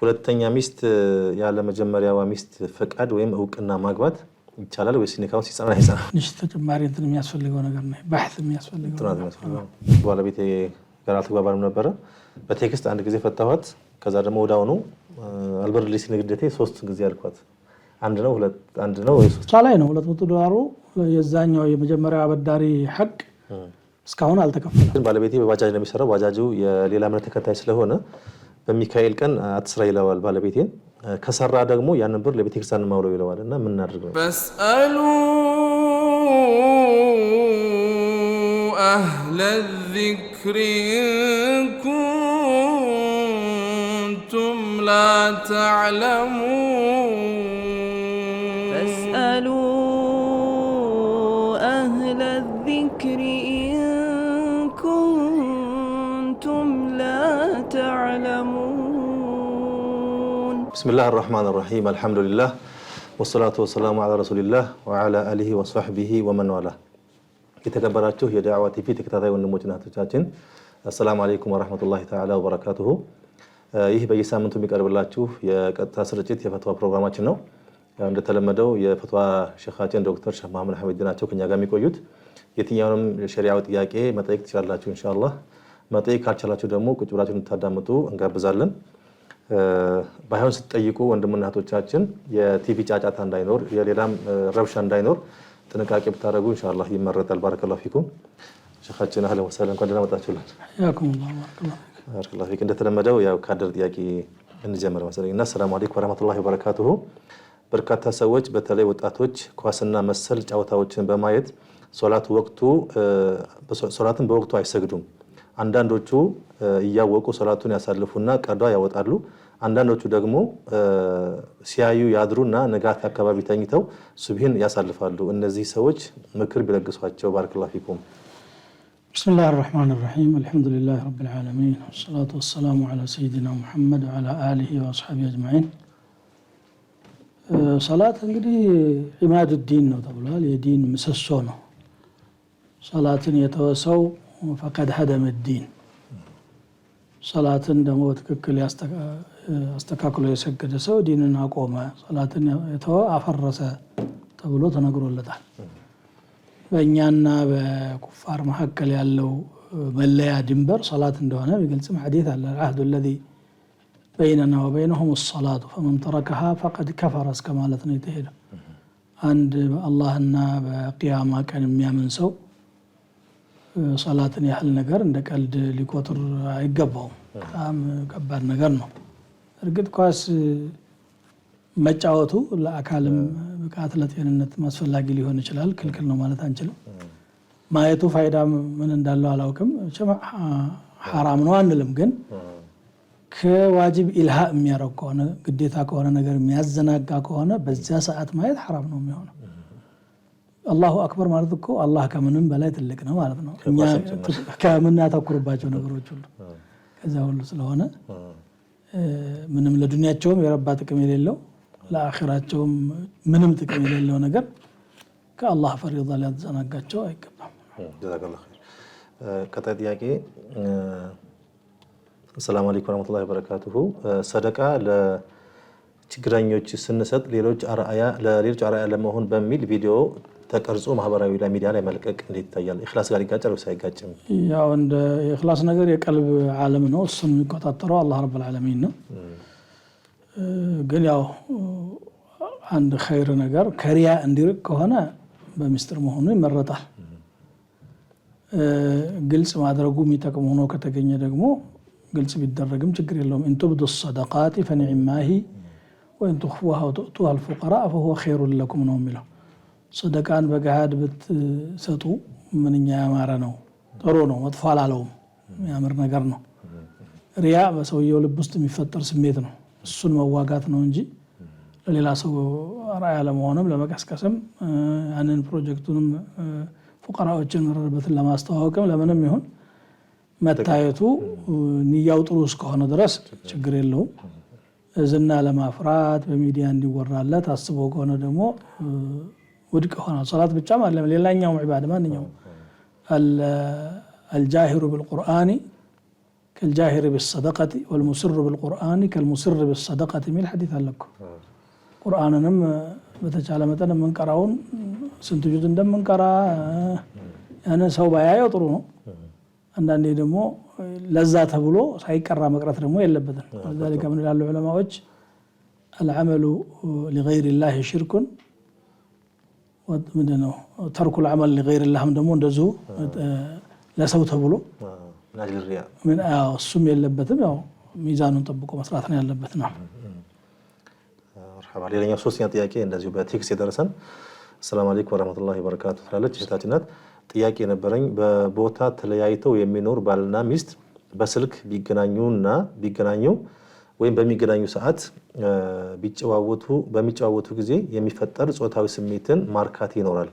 ሁለተኛ ሚስት ያለ መጀመሪያዋ ሚስት ፈቃድ ወይም እውቅና ማግባት ይቻላል ወይስ ኒካው ሲጸና ይጸና? ንሽ ተጨማሪ እንትን የሚያስፈልገው ነገር ነው ባሕት የሚያስፈልገው ባለቤቴ ጋር አልተግባባንም ነበረ። በቴክስት አንድ ጊዜ ፈታኋት። ከዛ ደግሞ ወዳውኑ አልበርልሽ ንግደቴ 3 ጊዜ አልኳት። አንድ ነው ወይ 3 ላይ ነው $200 የዛኛው የመጀመሪያው አበዳሪ ሐቅ እስካሁን አልተከፈለም። ባለቤቴ በባጃጅ ነው የሚሰራው። ባጃጁ የሌላ እምነት ተከታይ ስለሆነ በሚካኤል ቀን አትስራ ይለዋል ባለቤቴን። ከሰራ ደግሞ ያንን ብር ለቤተ ክርስቲያን ማውለው ይለዋልና ምን እናድርግ ነው? ፈስአሉ አህለ الذክሪ ኢን ኩንቱም ላ ተዕለሙን ፈስአሉ አህለ الذክሪ ኢን ኩንቱም ላ ተዕለሙን بسم الله الرحمن الرحيم الحمد لله والصلاة والسلام على رسول الله وعلى آله وصحبه ومن والاه የተከበራችሁ የዳዕዋ ቲቪ ተከታታይ ወንድሞችና እህቶቻችን السلام عليكم ورحمة الله تعالى وبركاته ይህ በየሳምንቱ የሚቀርብላችሁ የቀጥታ ስርጭት የፈትዋ ፕሮግራማችን ነው። እንደተለመደው የፈትዋ ሸኻችን ዶክተር ሼህ መሐመድ ሐሚድ ናቸው ከኛ ጋር የሚቆዩት። የትኛውንም ሸሪዓዊ ጥያቄ መጠየቅ ትችላላችሁ ኢንሻአላህ። መጠየቅ ካልቻላችሁ ደግሞ ቁጭ ብላችሁ እንድታዳምጡ እንጋብዛለን። ባይሆን ስትጠይቁ ወንድምና እህቶቻችን የቲቪ ጫጫታ እንዳይኖር የሌላም ረብሻ እንዳይኖር ጥንቃቄ ብታደርጉ ኢንሻአላህ ይመረጣል። ባረከላሁ ፊኩም። ሸኻችን አህለን ወሰለን እንኳን ደህና መጣችሁልን። ያኩሙላህ ባረከላሁ ፊክ። እንደተለመደው ያው ካደር ጥያቄ እንጀምር መሰለኝና ሰላም አለይኩም ወራህመቱላሂ ወበረካቱሁ። በርካታ ሰዎች በተለይ ወጣቶች ኳስና መሰል ጨዋታዎችን በማየት ሶላትን በወቅቱ አይሰግዱም። አንዳንዶቹ እያወቁ ሶላቱን ያሳልፉና ቀዷ ያወጣሉ። አንዳንዶቹ ደግሞ ሲያዩ ያድሩና ንጋት አካባቢ ተኝተው ሱብሂን ያሳልፋሉ። እነዚህ ሰዎች ምክር ቢለግሷቸው ባረከላሁ ፊኩም። بسم الله الرحمن الرحيم الحمد لله رب العالمين والصلاة والسلام على سيدنا محمد وعلى آله وأصحابه أجمعين صلاة እንግዲህ ኢማድ الدين ነው ተብሏል። የዲን ምሰሶ ነው። ሶላትን የተወሰው فقد هدم الدين ሶላትን ደግሞ በትክክል ያስተካክሎ የሰገደ ሰው ዲንን አቆመ፣ ሶላትን የተወ አፈረሰ ተብሎ ተነግሮለታል። በእኛና በኩፋር መካከል ያለው መለያ ድንበር ሶላት እንደሆነ የሚገልጽም ሐዲስ አለ። العهد الذي بيننا وبينهم الصلاة فمن تركها فقد كفر እስከ ማለት ነው የተሄደው። አንድ በአላህና በቂያማ ቀን የሚያምን ሰው ሶላትን ያህል ነገር እንደ ቀልድ ሊቆጥር አይገባውም። በጣም ከባድ ነገር ነው። እርግጥ ኳስ መጫወቱ ለአካልም ብቃት ለጤንነት ማስፈላጊ ሊሆን ይችላል፣ ክልክል ነው ማለት አንችልም። ማየቱ ፋይዳ ምን እንዳለው አላውቅም። ሐራም ነው አንልም፣ ግን ከዋጅብ ኢልሃ የሚያረግ ከሆነ ግዴታ ከሆነ ነገር የሚያዘናጋ ከሆነ በዚያ ሰዓት ማየት ሐራም ነው የሚሆነው። አላሁ አክበር ማለት እኮ አላህ ከምንም በላይ ትልቅ ነው ማለት ነው። እኛ ከምናተኩርባቸው ነገሮች ሁሉ ከዛ ሁሉ ስለሆነ ምንም ለዱንያቸውም የረባ ጥቅም የሌለው ለአኺራቸውም ምንም ጥቅም የሌለው ነገር ከአላህ ፈሪዳ ሊያዘናጋቸው አይገባም። ጀዛከላሁ ኸይር። ቀጣይ ጥያቄ ሰላም አለይኩም ወራህመቱላሂ ወበረካቱሁ። ሰደቃ ለችግረኞች ስንሰጥ ለሌሎች አርአያ ለመሆን በሚል ቪዲዮ ተቀርጾ ማህበራዊ ሚዲያ ላይ መልቀቅ እንዴት ይታያል? ኢኽላስ ጋር ይጋጫል ወይስ አይጋጭም? ያው እንደ ኢኽላስ ነገር የቀልብ ዓለም ነው። እሱን የሚቆጣጠረው አላህ ረብል ዓለሚን ነው። ግን ያው አንድ ኸይር ነገር ከሪያ እንዲርቅ ከሆነ በሚስጥር መሆኑ ይመረጣል። ግልጽ ማድረጉ የሚጠቅም ሆኖ ከተገኘ ደግሞ ግልጽ ቢደረግም ችግር የለውም። ኢን ቱብዱ ሰደቃቲ ፈኒዕማ ሂ ወኢን ትኽፉሃ ወቱኡቱሃ አልፉቀራእ ፈሁወ ኸይሩን ለኩም ነው የሚለው። ሰደቃን በገሃድ ብትሰጡ ምንኛ ያማረ ነው፣ ጥሩ ነው፣ መጥፎ አላለውም፣ የሚያምር ነገር ነው። ሪያ በሰውየው ልብ ውስጥ የሚፈጠር ስሜት ነው። እሱን መዋጋት ነው እንጂ ለሌላ ሰው አርአያ ለመሆንም ለመቀስቀስም ያንን ፕሮጀክቱንም ፉቀራዎችን መረበትን ለማስተዋወቅም ለምንም ይሁን መታየቱ ንያው ጥሩ እስከሆነ ድረስ ችግር የለውም። ዝና ለማፍራት በሚዲያ እንዲወራለት አስቦ ከሆነ ደግሞ ውድቅ ሆኗል። ሶላት ብቻ ማለት ሌላኛው ዒባዳ ማንኛውም አልጃሂሩ ቢልቁርአኒ كالجاهر بالصدقة والمسر بالقرآن كالمسر بالصدقة من الحديث لكم قرآن نم بتجعل مثلا من قرأون سنتجد دم من قرأ أنا سوف يطرونه عندنا دمو لذات بلو سيكرر مقرأة دمو يلبدن ولذلك من العلماء العمل لغير الله شرك ومدنه ترك العمل لغير الله دمو እንደዚሁ ለሰው ተብሎ من أجل الرياء من እሱም የለበትም ያው ሚዛኑን ጠብቆ መስራት ነው ያለበት ነው مرحبا ሌላኛው ሶስተኛ ጥያቄ እንደዚሁ በቴክስት የደረሰን ሰላም አለይኩም ወራህመቱላሂ ወበረካቱ ትላለች እህታችናት ጥያቄ ነበረኝ በቦታ ተለያይተው የሚኖር ባልና ሚስት በስልክ ቢገናኙ ወይም በሚገናኙ ሰዓት በሚጨዋወቱ ጊዜ የሚፈጠር ጾታዊ ስሜትን ማርካት ይኖራል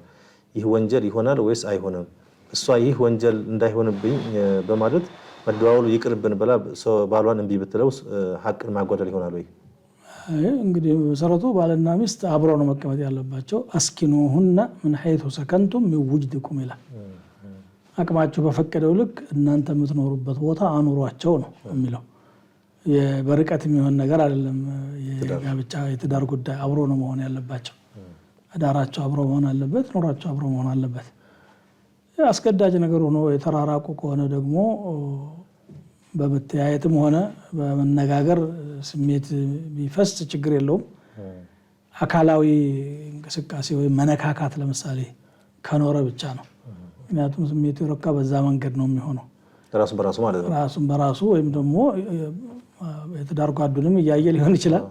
ይህ ወንጀል ይሆናል ወይስ አይሆንም እሷ ይህ ወንጀል እንዳይሆንብኝ በማለት መደዋወሉ ይቅርብን ብላ ባሏን እንቢ ብትለው ሐቅን ማጓደል ይሆናል ወይ እንግዲህ መሰረቱ ባልና ሚስት አብረው ነው መቀመጥ ያለባቸው አስኪኑሁና ምን ሐይቱ ሰከንቱም ሚውጅድኩም ይላል አቅማችሁ በፈቀደው ልክ እናንተ የምትኖሩበት ቦታ አኑሯቸው ነው የሚለው የበርቀት የሚሆን ነገር አይደለም የጋብቻ የትዳር ጉዳይ አብሮ ነው መሆን ያለባቸው አዳራቸው አብሮ መሆን አለበት ኑሯቸው አብሮ መሆን አለበት አስገዳጅ ነገር ሆኖ የተራራቁ ከሆነ ደግሞ በመተያየትም ሆነ በመነጋገር ስሜት ቢፈስ ችግር የለውም አካላዊ እንቅስቃሴ ወይ መነካካት ለምሳሌ ከኖረ ብቻ ነው ምክንያቱም ስሜቱ ይረካ በዛ መንገድ ነው የሚሆነው ራሱን በራሱ ማለት ነው ራሱን በራሱ ወይም ደግሞ የተዳር ጓዱንም እያየ ሊሆን ይችላል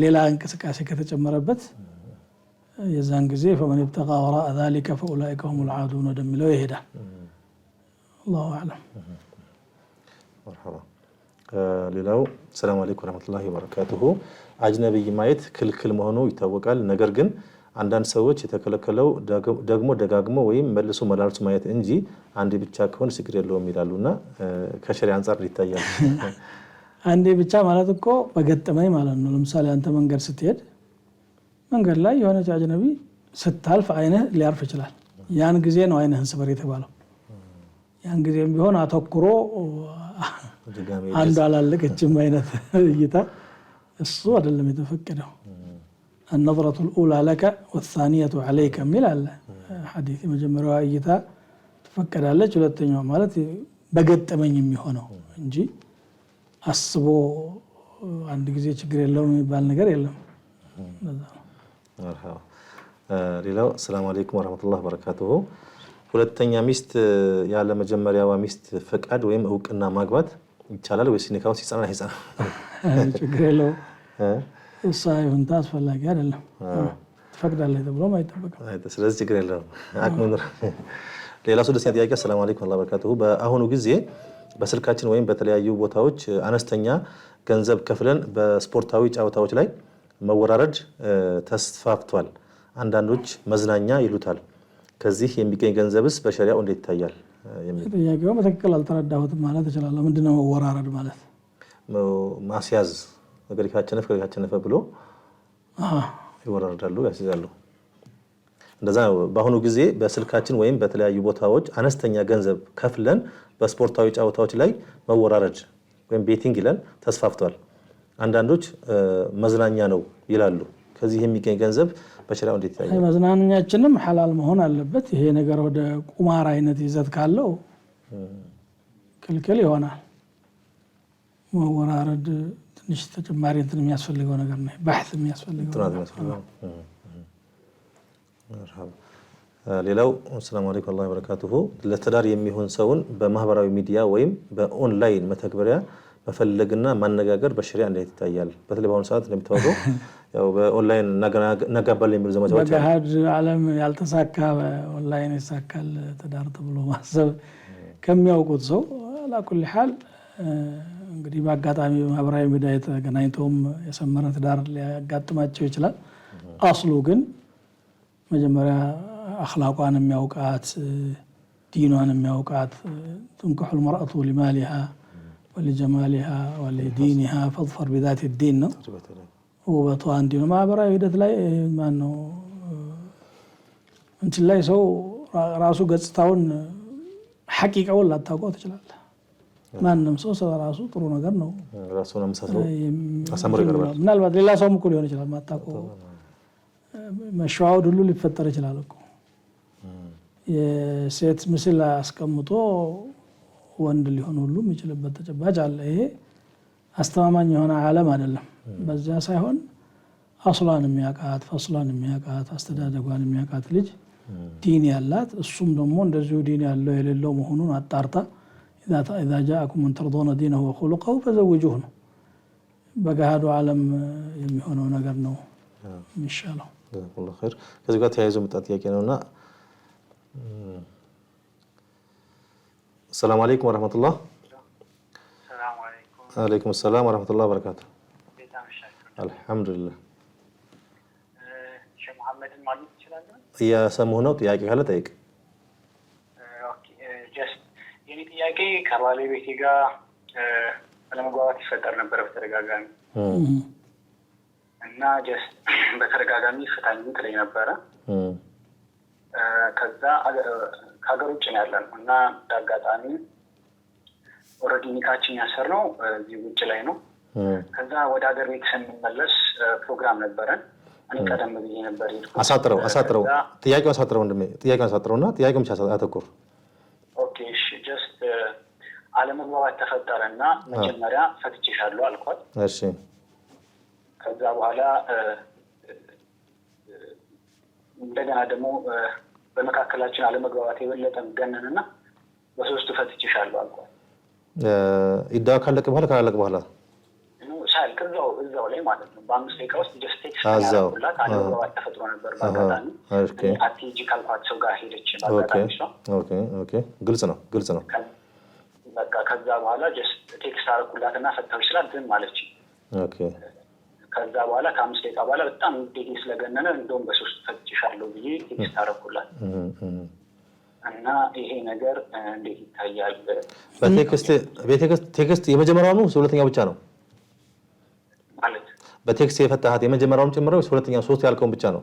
ሌላ እንቅስቃሴ ከተጨመረበት የዛን ጊዜ فمن ابتغى وراء ذلك فاولئك هم العادون ወደሚለው ይሄዳል الله اعلم مرحبا ሌላው ሰላም አለይኩም ወራህመቱላሂ ወበረካቱሁ አጅነብይ ማየት ክልክል መሆኑ ይታወቃል ነገር ግን አንዳንድ ሰዎች የተከለከለው ደግሞ ደጋግሞ ወይም መልሶ መላልሶ ማየት እንጂ አንዴ ብቻ ከሆነ ችግር የለውም ይላሉና ከሸሪዓ አንፃር ይታያል አንዴ ብቻ ማለት እኮ በገጠመኝ ማለት ነው ለምሳሌ አንተ መንገድ ስትሄድ መንገድ ላይ የሆነ አጅነቢ ስታልፍ አይነህ ሊያርፍ ይችላል ያን ጊዜ ነው አይነህን ስበር የተባለው ያን ጊዜም ቢሆን አተኩሮ አንዱ አላለቀችም አይነት እይታ እሱ አይደለም የተፈቀደው النظرة الأولى لك والثانية عليك من الحديث መጀመሪያው እይታ ተፈቀዳለች ሁለተኛው ማለት በገጠመኝ የሚሆነው እንጂ አስቦ አንድ ጊዜ ችግር የለውም የሚባል ነገር የለም مرحبا ሌላው ሰላም አለይኩም ወራህመቱላሂ ወበረካቱሁ ሁለተኛ ሚስት ያለ መጀመሪያዋ ሚስት ፈቃድ ወይም እውቅና ማግባት ይቻላል ወይስ ኒካው ሲጻና አይጻና ችግር የለውም እሷ ይሁንታ አስፈላጊ አይደለም ትፈቅዳለች ተብሎ አይጠበቅም ስለዚህ ችግር የለውም አቅሙን ሌላ ሶስተኛ ጥያቄ ሰላም አለይኩም ወራህመቱላሂ ወበረካቱሁ በአሁኑ ጊዜ በስልካችን ወይም በተለያዩ ቦታዎች አነስተኛ ገንዘብ ከፍለን በስፖርታዊ ጨዋታዎች ላይ መወራረድ ተስፋፍቷል አንዳንዶች መዝናኛ ይሉታል ከዚህ የሚገኝ ገንዘብስ በሸሪዓው እንዴት ይታያል ጥያቄው በትክክል አልተረዳሁትም ማለት ይችላል ምንድነው መወራረድ ማለት ማስያዝ ነገር ካቸነፈ ብሎ ይወራረዳሉ ያስይዛሉ እንደዛ በአሁኑ ጊዜ በስልካችን ወይም በተለያዩ ቦታዎች አነስተኛ ገንዘብ ከፍለን በስፖርታዊ ጨዋታዎች ላይ መወራረድ ወይም ቤቲንግ ይላል ተስፋፍቷል አንዳንዶች መዝናኛ ነው ይላሉ ከዚህ የሚገኝ ገንዘብ በሸሪዓው እንዴት ይታያል መዝናኛችንም ሐላል መሆን አለበት ይሄ ነገር ወደ ቁማር አይነት ይዘት ካለው ክልክል ይሆናል መወራረድ ትንሽ ተጨማሪ እንትን የሚያስፈልገው ነገር ነው ባሕት የሚያስፈልገው مرحبا ሌላው ሰላም አለይኩም ወራህመቱላሂ ወበረካቱሁ ለትዳር የሚሆን ሰውን በማህበራዊ ሚዲያ ወይም በኦንላይን መተግበሪያ መፈለግና ማነጋገር በሸሪዓ እንዴት ይታያል በተለይ በአሁኑ ሰዓት እንደምታወቀው ያው በኦንላይን እናጋባለን የሚሉ ዘመቻዎች በገሃድ ዓለም ያልተሳካ ኦንላይን ይሳካል ትዳር ተብሎ ማሰብ ከሚያውቁት ሰው አላኩል ሐል እንግዲህ በአጋጣሚ ማህበራዊ ሚዲያ የተገናኝተውም የሰመረ ትዳር ሊያጋጥማቸው ይችላል አስሉ ግን መጀመሪያ አኽላቋን የሚያውቃት ዲኗን የሚያውቃት تنكح المرأة لمالها ولجمالها ولدينها فاظفر بذات الدين ነው ውበቷን ዲኑ ማህበራዊ ሂደት ላይ ማን ነው እንትን ላይ ሰው ራሱ ገጽታውን ሐቂቃውን ላታውቀው ትችላለህ ማንም ሰው ስለራሱ ጥሩ ነገር ነው ራሱን አመሳሰው አሳምሮ ይቀርባል። ምናልባት ሌላ ሰውም እኮ ሊሆን ይችላል ማጣቀው መሸዋወድ ሁሉ ሊፈጠር ይችላል እኮ የሴት ምስል አስቀምጦ ወንድ ሊሆን ሁሉ የሚችልበት ተጨባጭ አለ። ይሄ አስተማማኝ የሆነ ዓለም አይደለም። በዛ ሳይሆን አስላን የሚያቃት ፈስላን የሚያቃት አስተዳደጓን የሚያቃት ልጅ ዲን ያላት እሱም ደግሞ እንደዚሁ ዲን ያለው የሌለው መሆኑን አጣርታ إذا جاءكم من ترضون دينه وخلقه فزوجوه ነው በገሃዱ ዓለም የሚሆነው ነገር ነው ኢንሻአላህ። ጀዛኩላሁ ኸይር። ከዚህ ጋር ተያይዞ መጣ ጥያቄ ነውና السلام عليكم ورحمة الله. السلام عليكم. عليكم السلام ورحمة الله وبركاته. الحمد لله. شيخ محمد المالك ይችላል? يا سمونه ጥያቄ ካለ ጠይቅ። ኦኬ ጀስት የኔ ጥያቄ ከባለቤቴ ጋር አለመግባባት ይፈጠር ነበር በተደጋጋሚ እና ጀስት በተደጋጋሚ ፍታኝ ትለኝ ነበረ። ከዛ ከሀገር ውጭ ነው ያለነው እና በአጋጣሚ ኦልሬዲ ኒካችን ያሰርነው እዚህ ውጭ ላይ ነው። ከዛ ወደ ሀገር ቤት ስንመለስ ፕሮግራም ነበረን። እኔ ቀደም ብዬ ነበር የሄድኩት። አሳጥረው ጥያቄውን አሳጥረው እንደም ጥያቄውን አሳጥረውና ጥያቄውን ብቻ አተኩር። ኦኬ እሺ ጀስት አለመግባባት ተፈጠረና መጀመሪያ ፈትቼሻለሁ አልኳት። እሺ ከዛ በኋላ እንደገና ደግሞ በመካከላችን አለመግባባት የበለጠ ገነንና በሶስቱ ፈትቼሻለሁ አልኳት። ኢዳው ካለቀ በኋላ ካላለቀ በኋላ ሳልክ እዛው ላይ ማለት ነው በ5 ደቂቃ ውስጥ ጀስት ቴክስት ያደረኩላት አለመግባባት ተፈጥሮ ነበር በአጋጣሚ። ኦኬ አትሂጂ ካልኳት ሰው ጋር ሄደች በአጋጣሚ እሷ። ኦኬ ግልጽ ነው። በቃ ከዛ በኋላ ጀስት ቴክስት አደረኩላትና ፈታሁሽ ስላት ዝም አለች። ኦኬ ከዛ በኋላ ከ5 ደቂቃ በኋላ በጣም ዴቴ ስለገነነ እንደውም በሶስት ፈትቼሻለሁ ብዬ ቴክስት አደረኩላት እና ይሄ ነገር እንዴት ይታያል? በቴክስት የመጀመሪያው ነው ሁለተኛው ብቻ ነው ማለት በቴክስት የፈታሃት የመጀመሪያውን ጨምረው ሁለተኛው ሶስት ያልከውን ብቻ ነው?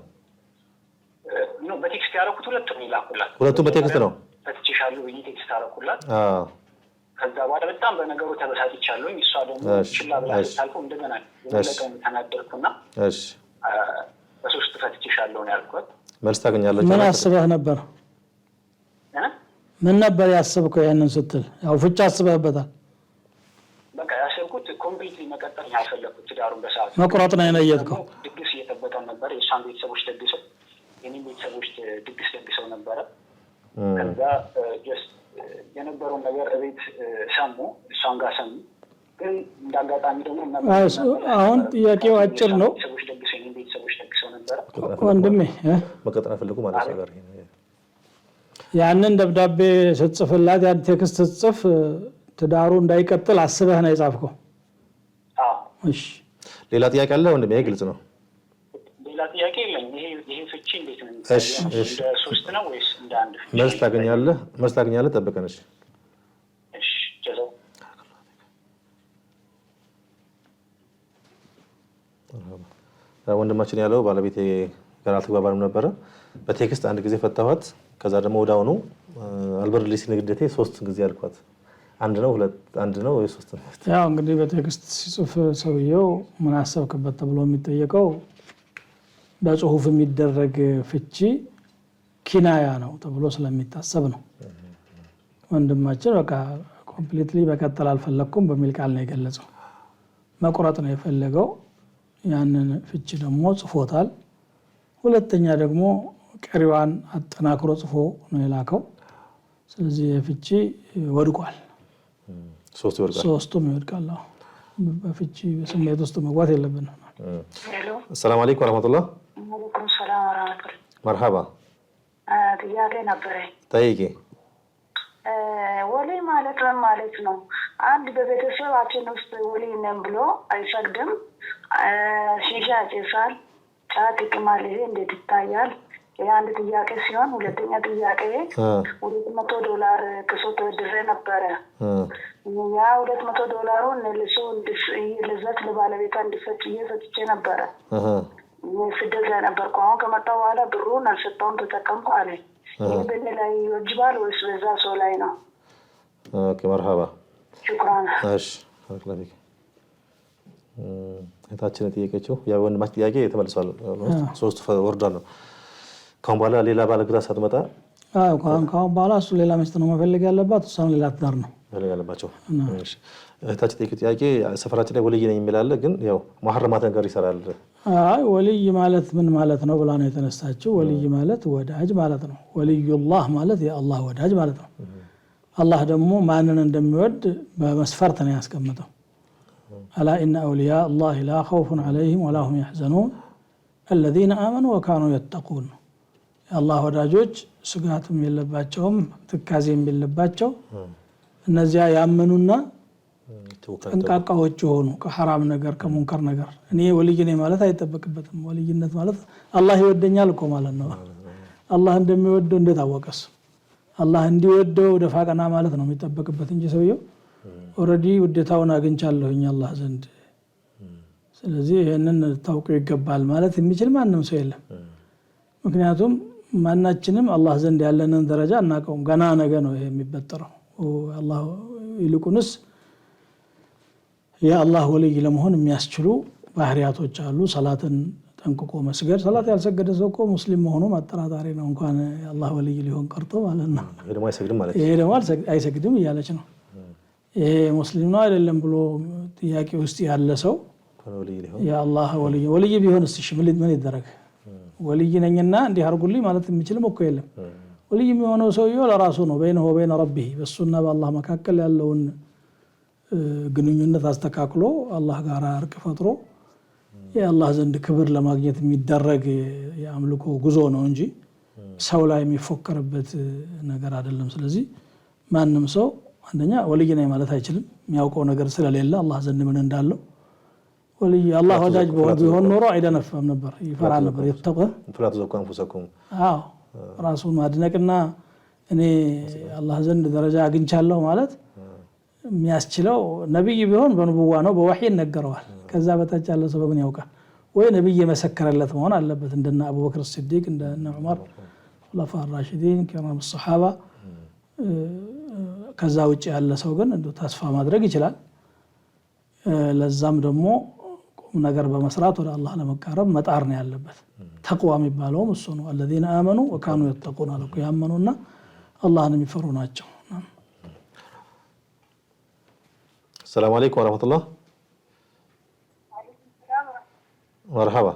ነው በቴክስት ያደረኩት ሁለቱም ይላኩላት። ሁለቱም በቴክስት ነው ፈትቼሻለሁ ብዬ ቴክስት አደረኩላት። ከዛ በኋላ በጣም በነገሩ ተበሳጭቻለሁ። እሷ ደግሞ ችላ ብላ ታልፈው እንደገና ለቀን ተናደርኩና እሺ በሶስት ፈትቼሻለሁ ነው ያልኳት። መልስ ታገኛለች። ምን አስበህ ነበር? ምን ነበር ያሰብከው ያንን ስትል? ያው ፍቻ አስበህበታል። በቃ ያሰብኩት ኮምፕሊትሊ መቀጠል ያልፈለኩት ትዳሩን በሰዓቱ መቁረጥ ነው የነየትከው። ድግስ እየጠበቀን ነበር። የእሷን ቤተሰቦች ደግሰው የኔን ቤተሰቦች ድግስ ደግሰው ነበረ። ከዛ ጀስት የነበረውን ነገር እቤት ሰሙ፣ እሷን ጋር ሰሙ። ግን እንዳጋጣሚ ደግሞ አሁን ጥያቄው አጭር ነው። ቤተሰቦች ደግሰው የኔን ቤተሰቦች ደግሰው ነበረ። ወንድሜ መቀጠል ፈልጉ ማለት ነገር ያንን ደብዳቤ ስትጽፍላት ያን ቴክስት ስትጽፍ ትዳሩ እንዳይቀጥል አስበህ ነው የጻፍከው? አዎ። እሺ ሌላ ጥያቄ አለ ወንድሜ? ግልጽ ነው። ሌላ ጥያቄ የለም። ይሄ ፍቺ እንዴት ነው? እሺ እንደ ሶስት ነው ወይስ እንደ አንድ? መልስ ታገኛለህ። ጠብቀን። እሺ ጀዛው ወንድማችን ያለው ባለቤቴ ጋር አልተግባባንም ነበረ። በቴክስት አንድ ጊዜ ፈታኋት። ከዛ ደግሞ ወዳውኑ አልበርልኝ ንግደቴ 3 ጊዜ አልኳት። አንድ ነው ወይ 3 ነው? ያው እንግዲህ በቴክስት ሲጽፍ ሰውየው ምን አሰብክበት ተብሎ የሚጠየቀው በጽሁፍ የሚደረግ ፍቺ ኪናያ ነው ተብሎ ስለሚታሰብ ነው። ወንድማችን በቃ ኮምፕሊትሊ በቀጠል አልፈለኩም በሚል ቃል ነው የገለጸው። መቁረጥ ነው የፈለገው። ያንን ፍቺ ደግሞ ጽፎታል። ሁለተኛ ደግሞ ቀሪዋን አጠናክሮ ጽፎ ነው የላከው። ስለዚህ የፍቺ ወድቋል። ሶስቱም ይወድቃል። በፍቺ ስሜት ውስጥ መግባት የለብንም። ሰላም አለይኩም ወራህመቱላህ። ወአለይኩም ሰላም ወራህመቱላህ። መርሐባ። ጥያቄ ነበረኝ። ጠይቂ። ወሊ ማለት ምን ማለት ነው? አንድ በቤተሰባችን ውስጥ ወሊ ነን ብሎ አይሰግድም፣ ሺሻ ያጨሳል፣ ጫት ይቅማል። ይሄ እንዴት ይታያል? የአንድ ጥያቄ ሲሆን ሁለተኛ ጥያቄ $200 ክሶ ተበድሬ ነበረ። ያ $200 ልሱ ልዘት ለባለቤቷ እንዲሰጥ እየሰጥቼ ነበረ። ስደት ላይ ነበርኩ። አሁን ከመጣሁ በኋላ ብሩን አልሰጠውም ተጠቀምኩ አለ። ይህ በእኔ ላይ ይወጅባል ወይስ በዛ ሰው ላይ ነው? ኦኬ መርሐባ። ሽኩራን። እሺ አክላቢክ እህታችን ጠየቀችው ያው ወንድማችን ጥያቄ ተመልሷል። ሶስት ወርዷል ነው። ካሁን በኋላ ሌላ ባለግራ ሳትመጣ ካሁን በኋላ እሱ ሌላ ሚስት ነው መፈለግ ያለባት፣ እሷም ሌላ ትዳር ነው መፈለግ ያለባቸው። እሺ እህታችን ጠየቀችው ጥያቄ ሰፈራችን ላይ ወልይ ነኝ የሚላል ግን ያው መሐረማት ነገር ይሰራል። አይ ወልይ ማለት ምን ማለት ነው ብላ ነው የተነሳችው። ወልይ ማለት ወዳጅ ማለት ነው። ወልዩላህ ማለት የአላህ ወዳጅ ማለት ነው። አላህ ደግሞ ማንን እንደሚወድ በመስፈርት ነው ያስቀመጠው። አላ ኢነ አውሊያ አላህ ላ ኸውፉን ዐለይሂም ወላ ሁም የሕዘኑን አለዚነ አመኑ ወካኑ የተቁን። የአላህ ወዳጆች ስጋትም የለባቸውም ትካዜም የለባቸው እነዚያ ያመኑና ጠንቃቃዎች የሆኑ ከሐራም ነገር ከሙንከር ነገር። እኔ ወልይ ነኝ ማለት አይጠበቅበትም። ወልይነት ማለት አላህ ይወደኛል እኮ ማለት ነው። አላህ እንደሚወደው እንዴት አወቀስ? አላህ እንዲወደው ደፋ ቀና ማለት ነው የሚጠበቅበት እንጂ ሰውየው ኦልሬዲ ውዴታውን አግኝቻለሁኝ አላህ ዘንድ። ስለዚህ ይሄንን ታውቁ ይገባል ማለት የሚችል ማንም ሰው የለም። ምክንያቱም ማናችንም አላህ ዘንድ ያለንን ደረጃ እናቀውም። ገና ነገ ነው ይሄ የሚበጠረው። አላህ ይልቁንስ የአላህ ወልይ ለመሆን የሚያስችሉ ባህሪያቶች አሉ። ሰላትን ጠንቅቆ መስገድ። ሰላት ያልሰገደ ሰው እኮ ሙስሊም መሆኑ አጠራጣሪ ነው፣ እንኳን የአላህ ወልይ ሊሆን ቀርቶ ማለት ነው። ይሄ ደግሞ አይሰግድም እያለች ነው። ይሄ ሙስሊም ነው አይደለም ብሎ ጥያቄ ውስጥ ያለ ሰው የአላህ ወልይ ቢሆንስ እሺ ምን ይደረግ? ወልይ ነኝና እንዲህ አድርጉልኝ ማለት የሚችልም እኮ የለም። ወልይ የሚሆነው ሰውየው ለራሱ ነው። በይነሁ ወበይነ ረቢህ በሱና በአላህ መካከል ያለውን ግንኙነት አስተካክሎ አላህ ጋር እርቅ ፈጥሮ የአላህ ዘንድ ክብር ለማግኘት የሚደረግ የአምልኮ ጉዞ ነው እንጂ ሰው ላይ የሚፎከርበት ነገር አይደለም። ስለዚህ ማንም ሰው አንደኛ ወልይ ነኝ ማለት አይችልም፣ የሚያውቀው ነገር ስለሌለ አላህ ዘንድ ምን እንዳለው። ወልይ አላህ ወዳጅ ቢሆን ኖሮ አይደነፋም ነበር፣ ይፈራ ነበር። ይተቀ ፍላቱ ዘካን ፉሰኩም ራሱን ማድነቅና እኔ አላህ ዘንድ ደረጃ አግኝቻለሁ ማለት የሚያስችለው ነብይ ቢሆን በንቡዋ ነው፣ በወህይ ነገረዋል። ከዛ በታች ያለ ሰው በምን ያውቃል? ወይ ነብይ የመሰከረለት መሆን አለበት እንደነ አቡበክር ሲዲቅ እንደነ ዑመር ኹለፋ ራሺዲን ከራም ሱሐባ። ከዛ ውጭ ያለ ሰው ግን እንደው ተስፋ ማድረግ ይችላል። ለዛም ደግሞ ቁም ነገር በመስራት ወደ አላህ ለመቃረብ መጣር ነው ያለበት። ተቅዋ የሚባለውም እሱ ነው። الذين آمنوا وكانوا يتقون አለኩ ያመኑና አላህን የሚፈሩ ናቸው። السلام عليكم ورحمة الله. مرحبا.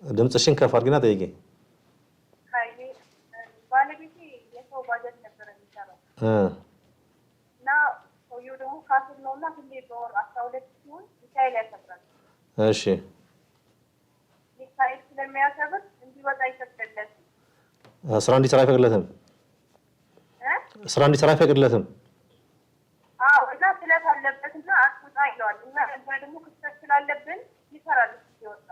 ድምፅሽን ከፍ አድርጊና ጠይቂ። ባለቤቴ የሰው ባጀት ነበር የሚሰራው እና ሰውየው ደግሞ ካፍር ነውና ሁሌ በወር 12 ሲሆን ሚካኤል ያከብራል። እሺ ሚካኤል ስለሚያከብር እንዲወጣ አይፈቅድለትም። ስራ እንዲሰራ አይፈቅድለትም። ስራ እንዲሰራ አይፈቅድለትም። እና ስለት አለበትና አትውጣ ይለዋል። እና እዛ ደግሞ ክስተት ስላለብን ይሰራል ሲወጣ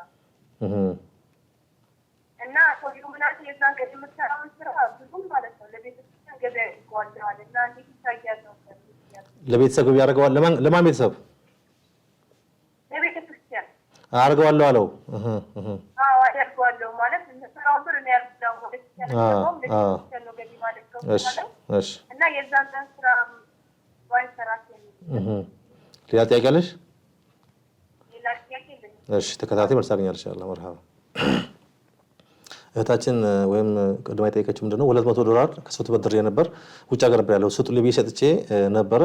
እና ሰውየው ምናምን የዛን ቀን የምትሰራውን ስራ ብዙም ማለት ነው ለቤተክርስቲያን ገበያ ያደርገዋል እና እንዴት ይታያል ነው? ለቤተሰብ ገበያ ያደርገዋል። ለማን ቤተሰብ? ለቤተክርስቲያን አደርገዋለሁ አለው። አደርገዋለሁ ማለት ስራውን ብር ነው ያርዳው ማለት ነው ገቢ ማለት ነው። እሺ እና የዛን ቀን ስራ ዋይሰራት ሌላ ጥያቄ አለሽ? ሌላ ጥያቄ የለም። እሺ ተከታታይ መልስ አገኛለሽ ኢንሻአላህ። መርሐባ። እህታችን ወይም ቅድማ የጠየቀችው ምንድነው $200 ከሰው ተበድሬ ነበር፣ ውጭ ሀገር ነበር ያለው ስጡልኝ ብዬ ሰጥቼ ነበረ።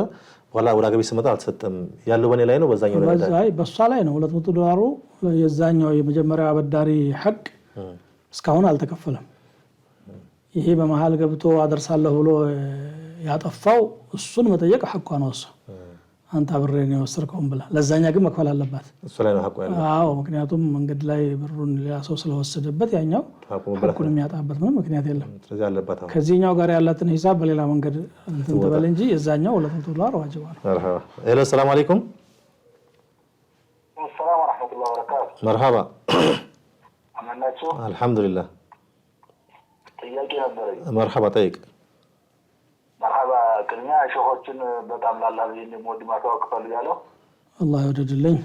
በኋላ ወደ ሀገር ቤት ስመጣ አልተሰጠም። ያለው በኔ ላይ ነው በዛኛው ላይ ነው? አይ በሷ ላይ ነው $200 የዛኛው የመጀመሪያው አበዳሪ ሐቅ እስካሁን አልተከፈለም። ይሄ በመሃል ገብቶ አደርሳለሁ ብሎ ያጠፋው እሱን መጠየቅ ሐቋ ነው። እሱ አንተ አብሬን የወሰድከውን ብላ ለዛኛ ግን መክፈል አለባት። እሱ ላይ ነው ሐቋ ያለው። አዎ ምክንያቱም መንገድ ላይ ብሩን ሌላ ሰው ስለወሰደበት ያኛው ሐቁን የሚያጣበት ምንም ምክንያት የለም። ስለዚህ አለባት። ከዚህኛው ጋር ያላትን ሂሳብ በሌላ መንገድ እንትን ተበል እንጂ የዛኛው $200 ዋጅብ ነው። መርሐባ። ሄሎ ሰላም አለይኩም። ሰላም ወራህመቱላሂ ወበረካቱ። መርሐባ። አማናችሁ? አልሐምዱሊላህ። ጥያቄ ነበረኝ። መርሐባ ጠይቅ። መርሐባ። ቅድሚያ ሸኾችን በጣም ላላህ ብዬ እንደምወድ ማሳወቅ እፈልጋለሁ። አላህ ይወደድልኝ።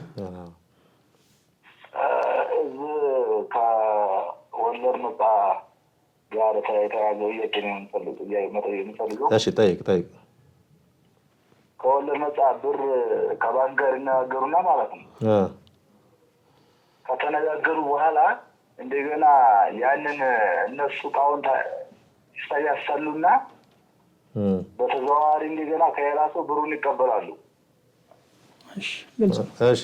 እዚህ ከወለድ ነፃ ጋር የተያዘ ጥያቄ ነው የምፈልገው። እሺ ጠይቅ። ከወለድ ነፃ ብር ከባንክ ጋር ይነጋገሩና ማለት ነው። ከተነጋገሩ በኋላ እንደገና ያንን እነሱ እቃውን ያሳሉና በተዘዋዋሪ እንደገና ከየራሱ ብሩን ይቀበላሉ። እሺ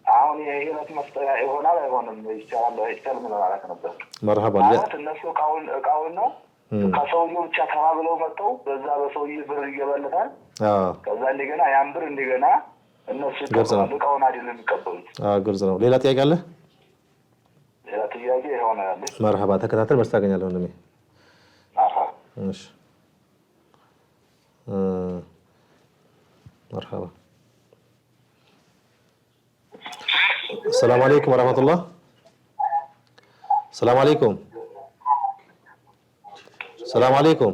አሁን የህይወት መስጠያ ይሆናል አይሆንም? ይቻላል አይቻልም ማለት ነበር። መርሐባ ማለት እነሱ እቃውን ነው ከሰውየው ብቻ ተባብለው መጥተው በዛ በሰውየው ብር ይገበልታል። ከዛ እንደገና ያን ብር እንደገና እነሱ ይቀበላሉ። እቃውን አይደለም የሚቀበሉት። ግልጽ ነው። ሌላ ጥያቄ አለ? ሌላ ጥያቄ ይሆናል። መርሐባ ተከታተል፣ መልስ ታገኛለህ ወንድሜ። እሺ መርሐባ። السلام عليكم ورحمة الله. السلام عليكم. السلام عليكم.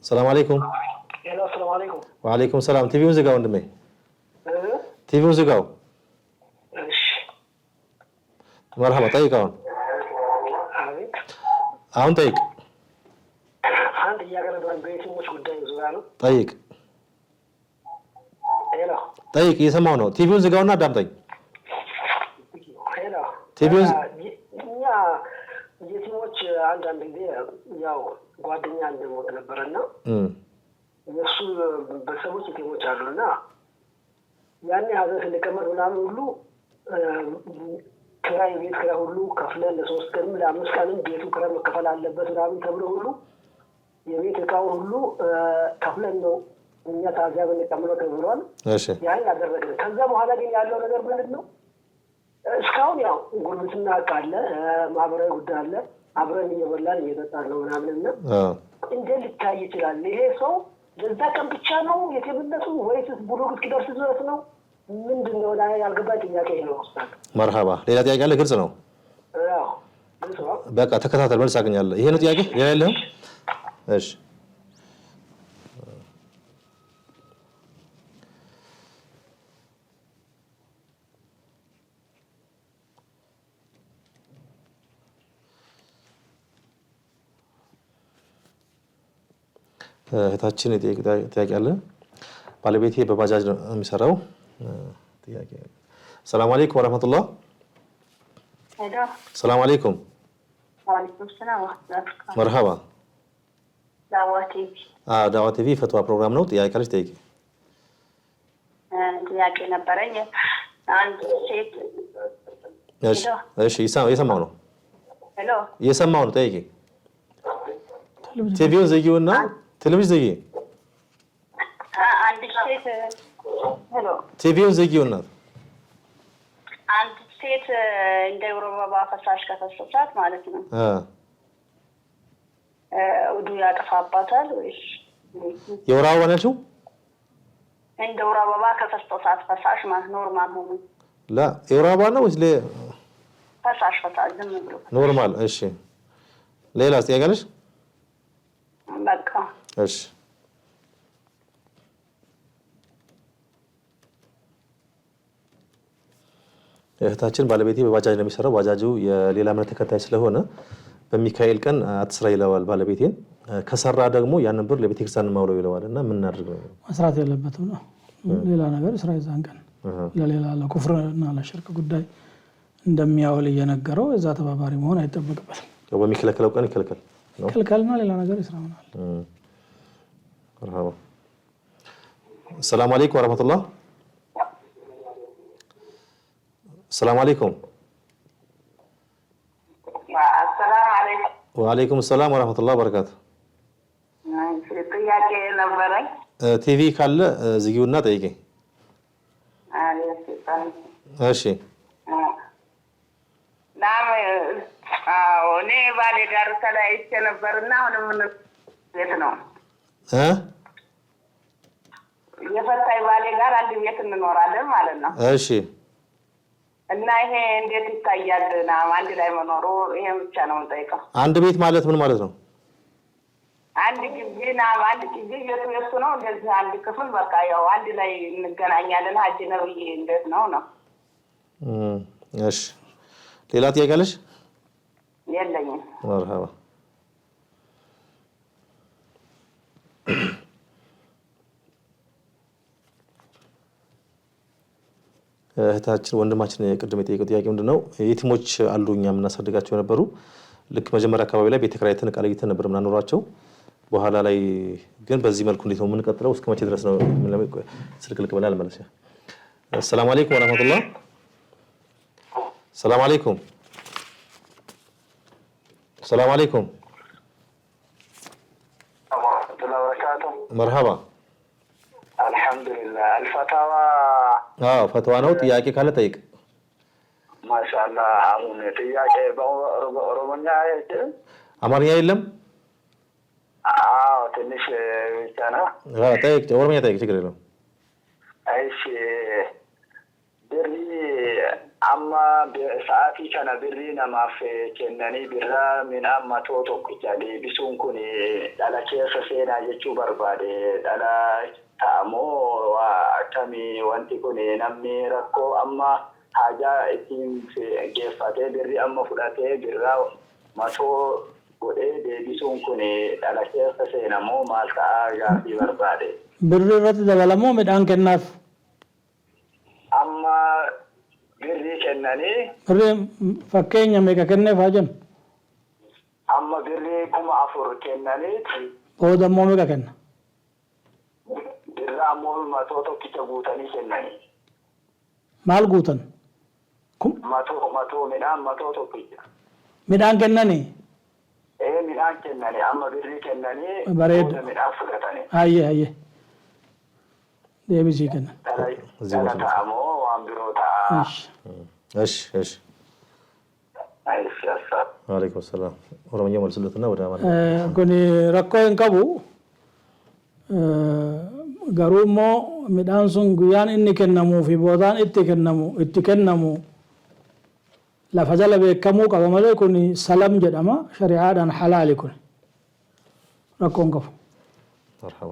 السلام عليكم. السلام عليكم. وعليكم السلام. تيفي وزقاو عندمي. تيفي وزقاو. مرحبا طيق هون. هون طيق. طيق. طيب يسمعوا ነው ቲቪውን ዝጋውና አዳምጠኝ። ቲቪውን የቲሞች አንዳንድ ጊዜ ያው ጓደኛ እንደሞት ነበርና የሱ በሰዎች ቲሞች አሉና ያኔ ሀዘን ስንቀመጥ ምናምን ሁሉ ክራይ ቤት ክራይ ሁሉ ከፍለን ለ3 ቀን ለ5 ቀን ቤቱ ክራይ መከፈል አለበት ምናምን ተብሎ ሁሉ የቤት እቃው ሁሉ ከፍለን ነው እኛ ታዚያ በነቀምነው ተብሏል። እሺ ያን ያደረግን ከዛ በኋላ ግን ያለው ነገር ምንድነው? እስካሁን ያው ጉርብትና አቃለ ማህበራዊ ጉዳይ አለ አብረን እየበላን እየጠጣን ነው ምናምንና እንዴ ሊታይ ይችላል። ይሄ ሰው ለዛ ቀን ብቻ ነው የቴብነቱ ወይስ ብሎግ እስኪደርስ ድረስ ነው? ምንድነው ያልገባኝ ጥያቄ ነው። መርሐባ ሌላ ጥያቄ አለ? ግልጽ ነው። አዎ ግልጽ ነው። በቃ ተከታተል፣ መልስ አገኛለሁ። ይሄ ነው ጥያቄ ሌላ የለህም? እሺ እህታችን ጥያቄ አለ። ባለቤቴ በባጃጅ ነው የሚሰራው። ጥያቄ ሰላም አለይኩም ወራህመቱላህ። ሄሎ ሰላም አለይኩም። ወአለይኩም ሰላም ወራህመቱላህ። መርሐባ። ዳዋ ቲቪ ዳዋ ቲቪ ፈትዋ ፕሮግራም ነው። ጥያቄ ካለሽ ጠይቂ። ጥያቄ ነበረኝ። አንድ ሴት እሺ እየሰማሁ ነው። ሄሎ እየሰማሁ ነው። ጠይቂ። ቲቪውን ዘጊውና ቴሌቪዥን ዘጊ። አንድ ሴት ሄሎ ቲቪውን ዘጊውና አንድ ሴት እንደ ወረባ ፈሳሽ ከፈሰሳት ማለት ነው ውዱ ያጠፋባታል ወይስ የወር አበባ ነችው? እንደ ወረባ ከፈሰሳት ፈሳሽ ማለት ኖርማል ሆኖ ላ የወር አበባ ነው ወይስ ፈሳሽ ዝም ብሎ ኖርማል? እሺ ሌላስ ጥያቄ አለሽ? በቃ እሺ እህታችን ባለቤቴ በባጃጅ ነው የሚሰራው። ባጃጁ የሌላ እምነት ተከታይ ስለሆነ በሚካኤል ቀን አትስራ ይለዋል ባለቤቴን። ከሰራ ደግሞ ያንን ብር ለቤተክርስቲያን ማውለው ይለዋልና ምን እናድርግ ነው? መስራት የለበትም ነው። ሌላ ነገር ስራ ይዛን ቀን ለሌላ ለኩፍርና ለሽርክ ጉዳይ እንደሚያውል እየነገረው እዛ ተባባሪ መሆን አይጠበቅበትም። በሚከለከለው ቀን ይከለከል ነው። ከልከልና ሌላ ነገር ይስራውናል። መርሐባ። ሰላም አለይኩም ወራህመቱላህ። ሰላም አለይኩም። ሰላም አለይኩም። ወአለይኩም ሰላም ወራህመቱላህ ወበረካቱ። ጥያቄ ነበረኝ። ቲቪ ካለ ዝጊውና ጠይቂ። እሺ እኔ ባሌ ጋር ተለያይቼ ነበርና አሁንም ቤት ነው የፈታኝ ባሌ ጋር አንድ ቤት እንኖራለን ማለት ነው። እሺ እና ይሄ እንዴት ይታያል? አንድ ላይ መኖሩ ይሄ ብቻ ነው የምጠይቀው። አንድ ቤት ማለት ምን ማለት ነው? አንድ ግቢ አንድ ግቢ ቤቱ የሱ ነው። እንደዚህ አንድ ክፍል በቃ ያው አንድ ላይ እንገናኛለን። ሀጅ ነብይ እንዴት ነው ነው? እሺ ሌላ ጥያቄ አለሽ? የለኝም። መርሐባ። እህታችን ወንድማችን ቅድም የጠየቀው ጥያቄ ምንድነው? የቲሞች አሉ እኛ የምናሳድጋቸው ነበሩ። ልክ መጀመሪያ አካባቢ ላይ ቤተ ክራይተን ዕቃ ለይተን ነበር የምናኖራቸው። በኋላ ላይ ግን በዚህ መልኩ እንዴት ነው የምንቀጥለው? እስከ መቼ ድረስ ነው? ስልክ ልቅበላል ማለት ነው። السلام عليكم ورحمة الله. السلام عليكم. السلام عليكم. ورحمة الله وبركاته. مرحبا. الحمد لله. الفتاوى. فتوى نوت ياكي كاله طيق. ما شاء الله. አሁን ጥያቄ በኦሮሞኛ አማርኛ የለም? አዎ ትንሽ ብቻ ነው። ጠይቅ፣ ኦሮሞኛ ጠይቅ፣ ችግር የለውም። እሺ birri amma sa'aatii kana birri namaaf kennanii birra min amma tokkicha deebisuun kun dhala keessa seenaa jechuu barbaade. Dhala ta'amoo akkamii wanti kun namni rakkoo amma haajaa ittiin geeffatee birri amma fudhatee birra matoo godhee deebisuun kun dhala keessa seenamoo maal ta'aa gaaffii barbaade. Birri irratti dabalamoo midhaan kennaaf? amma birrii kennanii birrii fakkeenya meeqa kenneef haa jennu? amma birrii 4,000 kennanii booda immoo meeqa kenna? birraa ammoo matoo tokkicha guutanii kennanii. maal guutan? matoo midhaan matoo tokkicha. midhaan kennanii? midhaan kennanii amma birrii kennanii bareeda midhaan fudhatanii. hayyee deebisii kennan. dhala ta'amoo waan biroo ta'a. እሺ ወአለይኩም ሰላም። ኦሮሞኛ መልስለትና ወደ አማርኛ kun rakkoo hin qabu. garuu immoo midhaan sun guyyaan inni kennamuu fi boodaan itti kennamu lafa jala beekamuu qaba malee kun salam jedhama. shari'aadhaan halaali kun rakkoo hin qabu. መርሐባ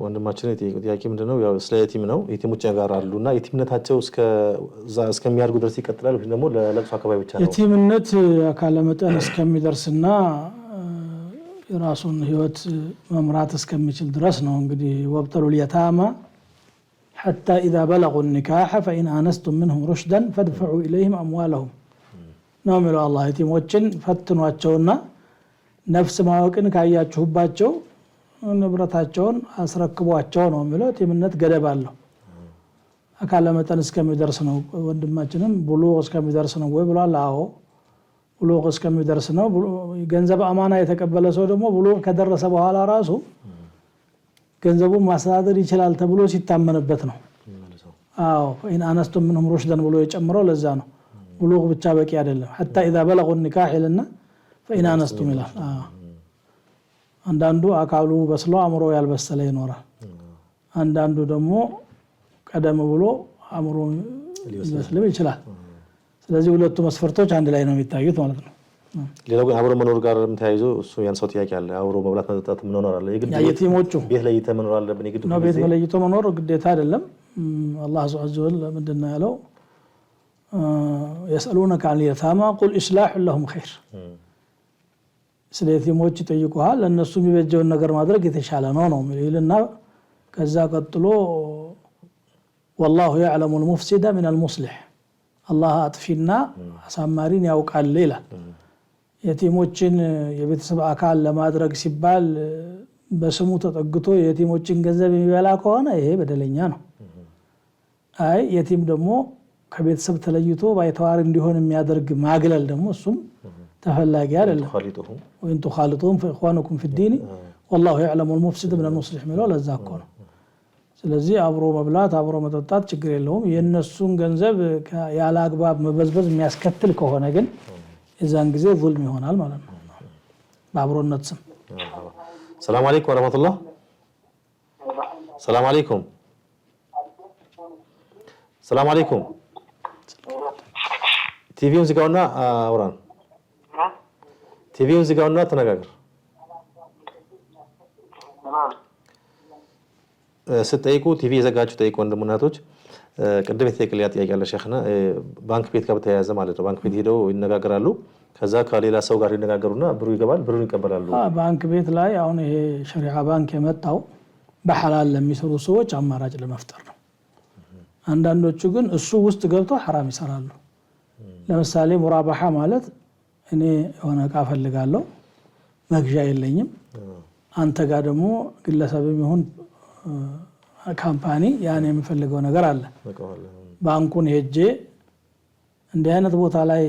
ወንድማችን የጠየቀው ጥያቄ ምንድነው? ያው ስለ የቲም ነው። የቲሞች ጋር አሉና የቲምነታቸው እስከሚያድጉ ድረስ ይቀጥላል ወይ ደግሞ ለለቅሶ አካባቢ ብቻ ነው? የቲምነት አካለ መጠን እስከሚደርስና የራሱን ህይወት መምራት እስከሚችል ድረስ ነው። እንግዲህ ወብተሉል የታማ حتى إذا بلغوا النكاح فإن آنستم منهم رشدا فادفعوا إليهم أموالهم نعمل الله يتيموችን ፈትኗቸውና ነፍስ ማወቅን ካያችሁባቸው ንብረታቸውን አስረክቧቸው ነው የሚለው። የቲምነት ገደብ አለው። አካለ መጠን እስከሚደርስ ነው። ወንድማችንም ብሉግ እስከሚደርስ ነው ወይ ብሏል። አዎ ብሉግ እስከሚደርስ ነው። ገንዘብ አማና የተቀበለ ሰው ደግሞ ብሉግ ከደረሰ በኋላ ራሱ ገንዘቡን ማስተዳደር ይችላል ተብሎ ሲታመንበት ነው። አዎ ኢን አነስቱም ምንሁም ሩሽደን ብሎ የጨምረው ለዛ ነው። ብሉግ ብቻ በቂ አይደለም። حتى اذا بلغوا النكاح لنا فإن آنستم ይላል። አንዳንዱ አካሉ በስሎ አምሮ ያልበሰለ ይኖራል። አንዳንዱ ደግሞ ቀደም ብሎ አምሮ ሊበስልም ይችላል። ስለዚህ ሁለቱ መስፈርቶች አንድ ላይ ነው የሚታዩት ማለት ነው። ሌላው ግን አብሮ መኖር ጋር ተያይዞ እሱ ያንሳው ጥያቄ አለ። አብሮ መብላት መጠጣት ምን ሆኖራል? የግድ የቲሞቹ ቤት ለይተ መኖር አለብን? የግድ ነው ቤት ለይቶ መኖር ግዴታ አይደለም። አላህ ሱብሓነሁ ወተዓላ ምንድነው ያለው? يسألونك عن اليتامى قل إصلاح لهم خير። ስለ የቲሞች ይጠይቁሃል፣ ለነሱ የሚበጀውን ነገር ማድረግ የተሻለ ነው ይልና ከዛ ቀጥሎ والله يعلم المفسد من المصلح الله አጥፊና አሳማሪን ያውቃል ይላል። የቲሞችን የቤተሰብ አካል ለማድረግ ሲባል በስሙ ተጠግቶ የቲሞችን ገንዘብ የሚበላ ከሆነ ይሄ በደለኛ ነው። አይ የቲም ደግሞ ከቤተሰብ ተለይቶ ባይተዋር እንዲሆን የሚያደርግ ማግለል ደግሞ እሱም ተፈላጊ አይደለም። ወይን ተخالطون فاخوانكم في الدين والله يعلم المفسد من المصلح ሚለው ለዛ እኮ ነው። ስለዚህ አብሮ መብላት አብሮ መጠጣት ችግር የለውም። የነሱን ገንዘብ ያለ አግባብ መበዝበዝ የሚያስከትል ከሆነ ግን የዛን ጊዜ ዙልም ይሆናል ማለት ነው በአብሮነት ስም። ሰላም አለይኩም ወራህመቱላህ። ሰላም አለይኩም። ሰላም አለይኩም። ቲቪውን ዝጋውና አውራን። ቲቪውን ዝጋውና ተነጋገር። ስትጠይቁ ቲቪ የዘጋችሁ ጠይቁ ወንድሙናቶች። ቅድም የተጠየቀልኝ ጥያቄ አለ ሼኽና ባንክ ቤት ጋር በተያያዘ ማለት ነው። ባንክ ቤት ሄደው ይነጋገራሉ። ከዛ ከሌላ ሰው ጋር ይነጋገሩና ብሩ ይገባል ብሩን ይቀበላሉ ባንክ ቤት ላይ አሁን ይሄ ሸሪዓ ባንክ የመጣው በሐላል ለሚሰሩ ሰዎች አማራጭ ለመፍጠር ነው አንዳንዶቹ ግን እሱ ውስጥ ገብቶ حرام ይሰራሉ ለምሳሌ ሙራባሃ ማለት እኔ የሆነ እቃ ፈልጋለሁ መግዣ የለኝም አንተ ጋር ደግሞ ግለሰብም ይሁን ካምፓኒ ያን የሚፈልገው ነገር አለ ባንኩን ሄጄ እንዲህ አይነት ቦታ ላይ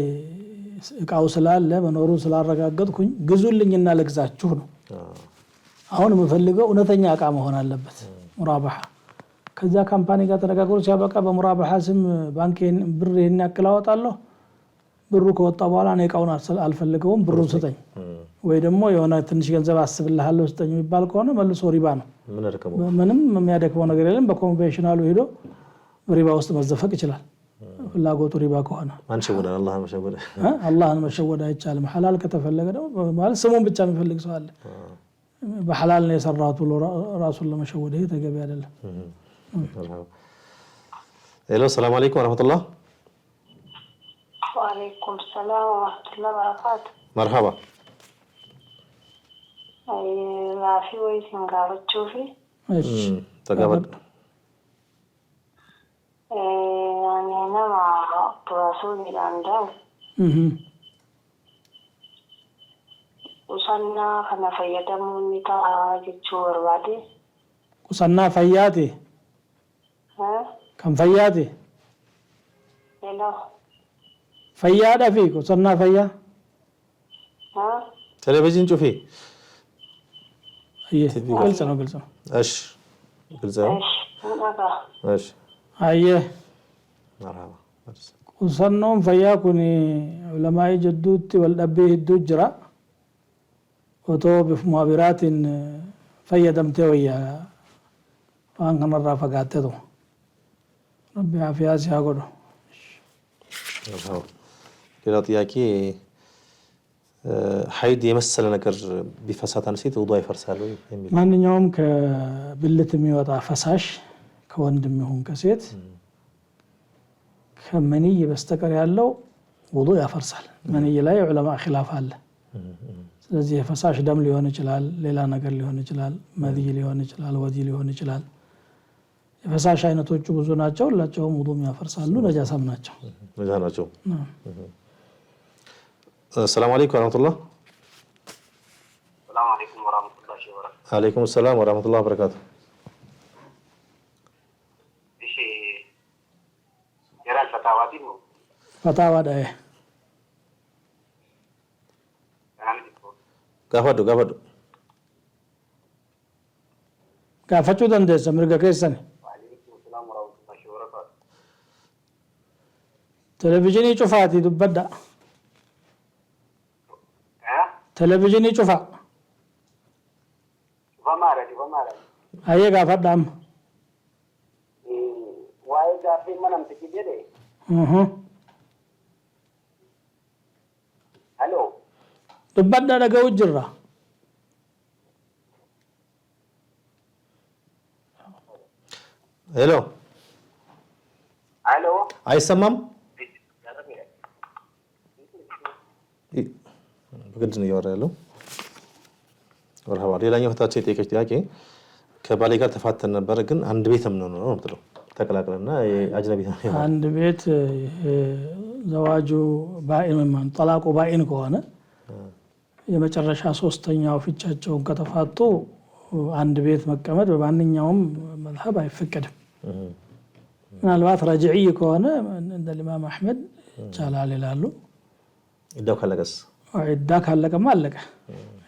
እቃው ስላለ መኖሩ ስላረጋገጥኩኝ ግዙልኝና ለግዛችሁ ነው አሁን የምፈልገው እውነተኛ እቃ መሆን አለበት ሙራባሃ ከዛ ካምፓኒ ጋር ተነጋግሮ ሲያበቃ በሙራባሃ ስም ባንኬን ብር ይሄን ያክል አወጣለሁ ብሩ ከወጣ በኋላ እኔ እቃውን አልፈልገውም ብሩን ስጠኝ ወይ ደግሞ የሆነ ትንሽ ገንዘብ አስብልሃለሁ ስጠኝ የሚባል ከሆነ መልሶ ሪባ ነው ምንም የሚያደክመው ነገር የለም በኮንቬንሽናሉ ሄዶ ሪባ ውስጥ መዘፈቅ ይችላል ፍላጎቱ ሪባ ከሆነ አንሸወደ አላህን መሸወድ አይቻልም ሐላል ከተፈለገ ደግሞ ማለት ስሙን ብቻ የሚፈልግ ሰው አለ በሐላል ነው የሰራቱ ራሱን ለመሸወድ ይሄ ተገቢ አይደለም ሄሎ ሰላም አለይኩም ወራህመቱላህ وعليكم السلام ورحمة الله وبركاته مرحبا ما في ويس نقابل تشوفي ايش تقابل يعني أنا مع رسولي الأندام وصلنا كنا فيدمون نتا جتشور بعدي وصلنا فياتي ها كم فياتي يلا فياده فيك وصلنا فيا ها تلفزيون شوفي ايه قلت ايش قلت ايش ايه مرحبا وصلنهم فياكوني علماء جدوتي والأبي الدجرة وتو بمعبرات فيدمتي ويا وأنك مرة فقاتته ربي عافية سيقوله ሌላ ጥያቄ ሀይድ የመሰለ ነገር ቢፈሳት አንሲት ውዱእ አይፈርሳል ወይ የሚል ማንኛውም ከብልት የሚወጣ ፈሳሽ ከወንድም ይሁን ከሴት ከመንይ በስተቀር ያለው ውዱእ ያፈርሳል መንይ ላይ ዑለማ ኺላፍ አለ ስለዚህ የፈሳሽ ደም ሊሆን ይችላል ሌላ ነገር ሊሆን ይችላል መድይ ሊሆን ይችላል ወዲ ሊሆን ይችላል የፈሳሽ አይነቶቹ ብዙ ናቸው ሁላቸውም ውዱእ ያፈርሳሉ ነጃሳም ናቸው ናቸው السلام عليكم ورحمة الله السلام عليكم ورحمة الله وبركاته عليكم السلام ورحمة الله وبركاته إيش يرى الفتاوى دي مو فتاوى ده قافدو قافتو دندس مرغا كيسن وعليكم السلام ورحمة الله وبركاته تلفزيون يشوفاتي دبدا تلفزيون يشوفا ومارد هيا قافدام واي قافي منم تكيدي الو دبدا دغو جرا ሄሎ الو አይሰማም በግልጽ ነው ያወራ ያለው ወርሃባ ሌላኛው ታች የጠየቀች ጥያቄ ከባሌ ጋር ተፋተን ነበር ግን አንድ ቤት ነው የምትለው ተቀላቅለና አጅነቢ አንድ ቤት ዘዋጁ ባኢን ማን ጠላቁ ባኢን ከሆነ የመጨረሻ ሶስተኛው ፍቻቸውን ከተፋቱ አንድ ቤት መቀመጥ በማንኛውም መዝሀብ አይፈቀድም ምናልባት ረጅዒ ከሆነ እንደ ኢማም አህመድ ይቻላል ይላሉ ይዳው ካለቀስ አይዳ ካለቀማ አለቀ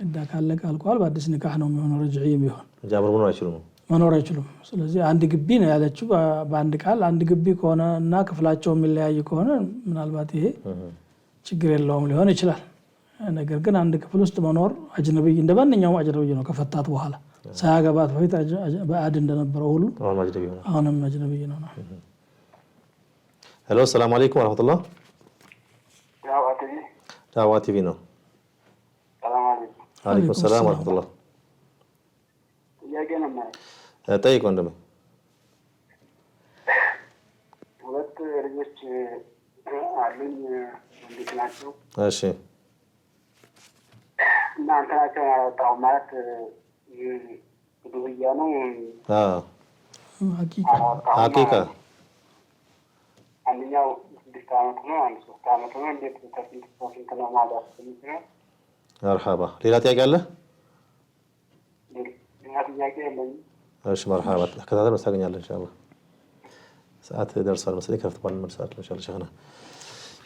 አይዳ ካለቀ አልቋል በአዲስ ንካህ ነው የሚሆነው ረጅዒ ቢሆን ጃብር መኖር አይችሉም ስለዚህ አንድ ግቢ ነው ያለችው በአንድ ቃል አንድ ግቢ ከሆነ እና ክፍላቸው የሚለያይ ከሆነ ምናልባት ይሄ ችግር የለውም ሊሆን ይችላል ነገር ግን አንድ ክፍል ውስጥ መኖር አጅነብይ እንደማንኛውም አጅነብይ ነው ከፈታት በኋላ ሳያገባት በፊት በአድ እንደነበረው ሁሉ አሁንም አጅነብይ ነው ሄሎ ሰላም አለይኩም ወራህመቱላህ ዳዋ ቲቪ ነው ሰላም አለይኩም አለይኩም ሰላም ወራህመቱላህ ያገና ማለት ጠይቅ ወንድሜ ሁለት ልጆች አሉኝ እንዴት ናቸው እሺ እና አንተናቸው ያወጣው ማለት ዱብያ ነው። ሐቂቃ አንደኛው 6 ዓመት ነው፣ አንድ 3 ዓመት ነው። እንዴት ከስንት ነው ማለት ነው? መርሐባ። ሌላ ጥያቄ አለ? ሌላ ጥያቄ የለኝም። እሺ መርሐባ። ተከታተል መስታገኛለን ኢንሻአላህ። ሰዓት ደርሷል መሰለኝ። ከፍት ባል መልሳት ኢንሻአላህ ሸኸና።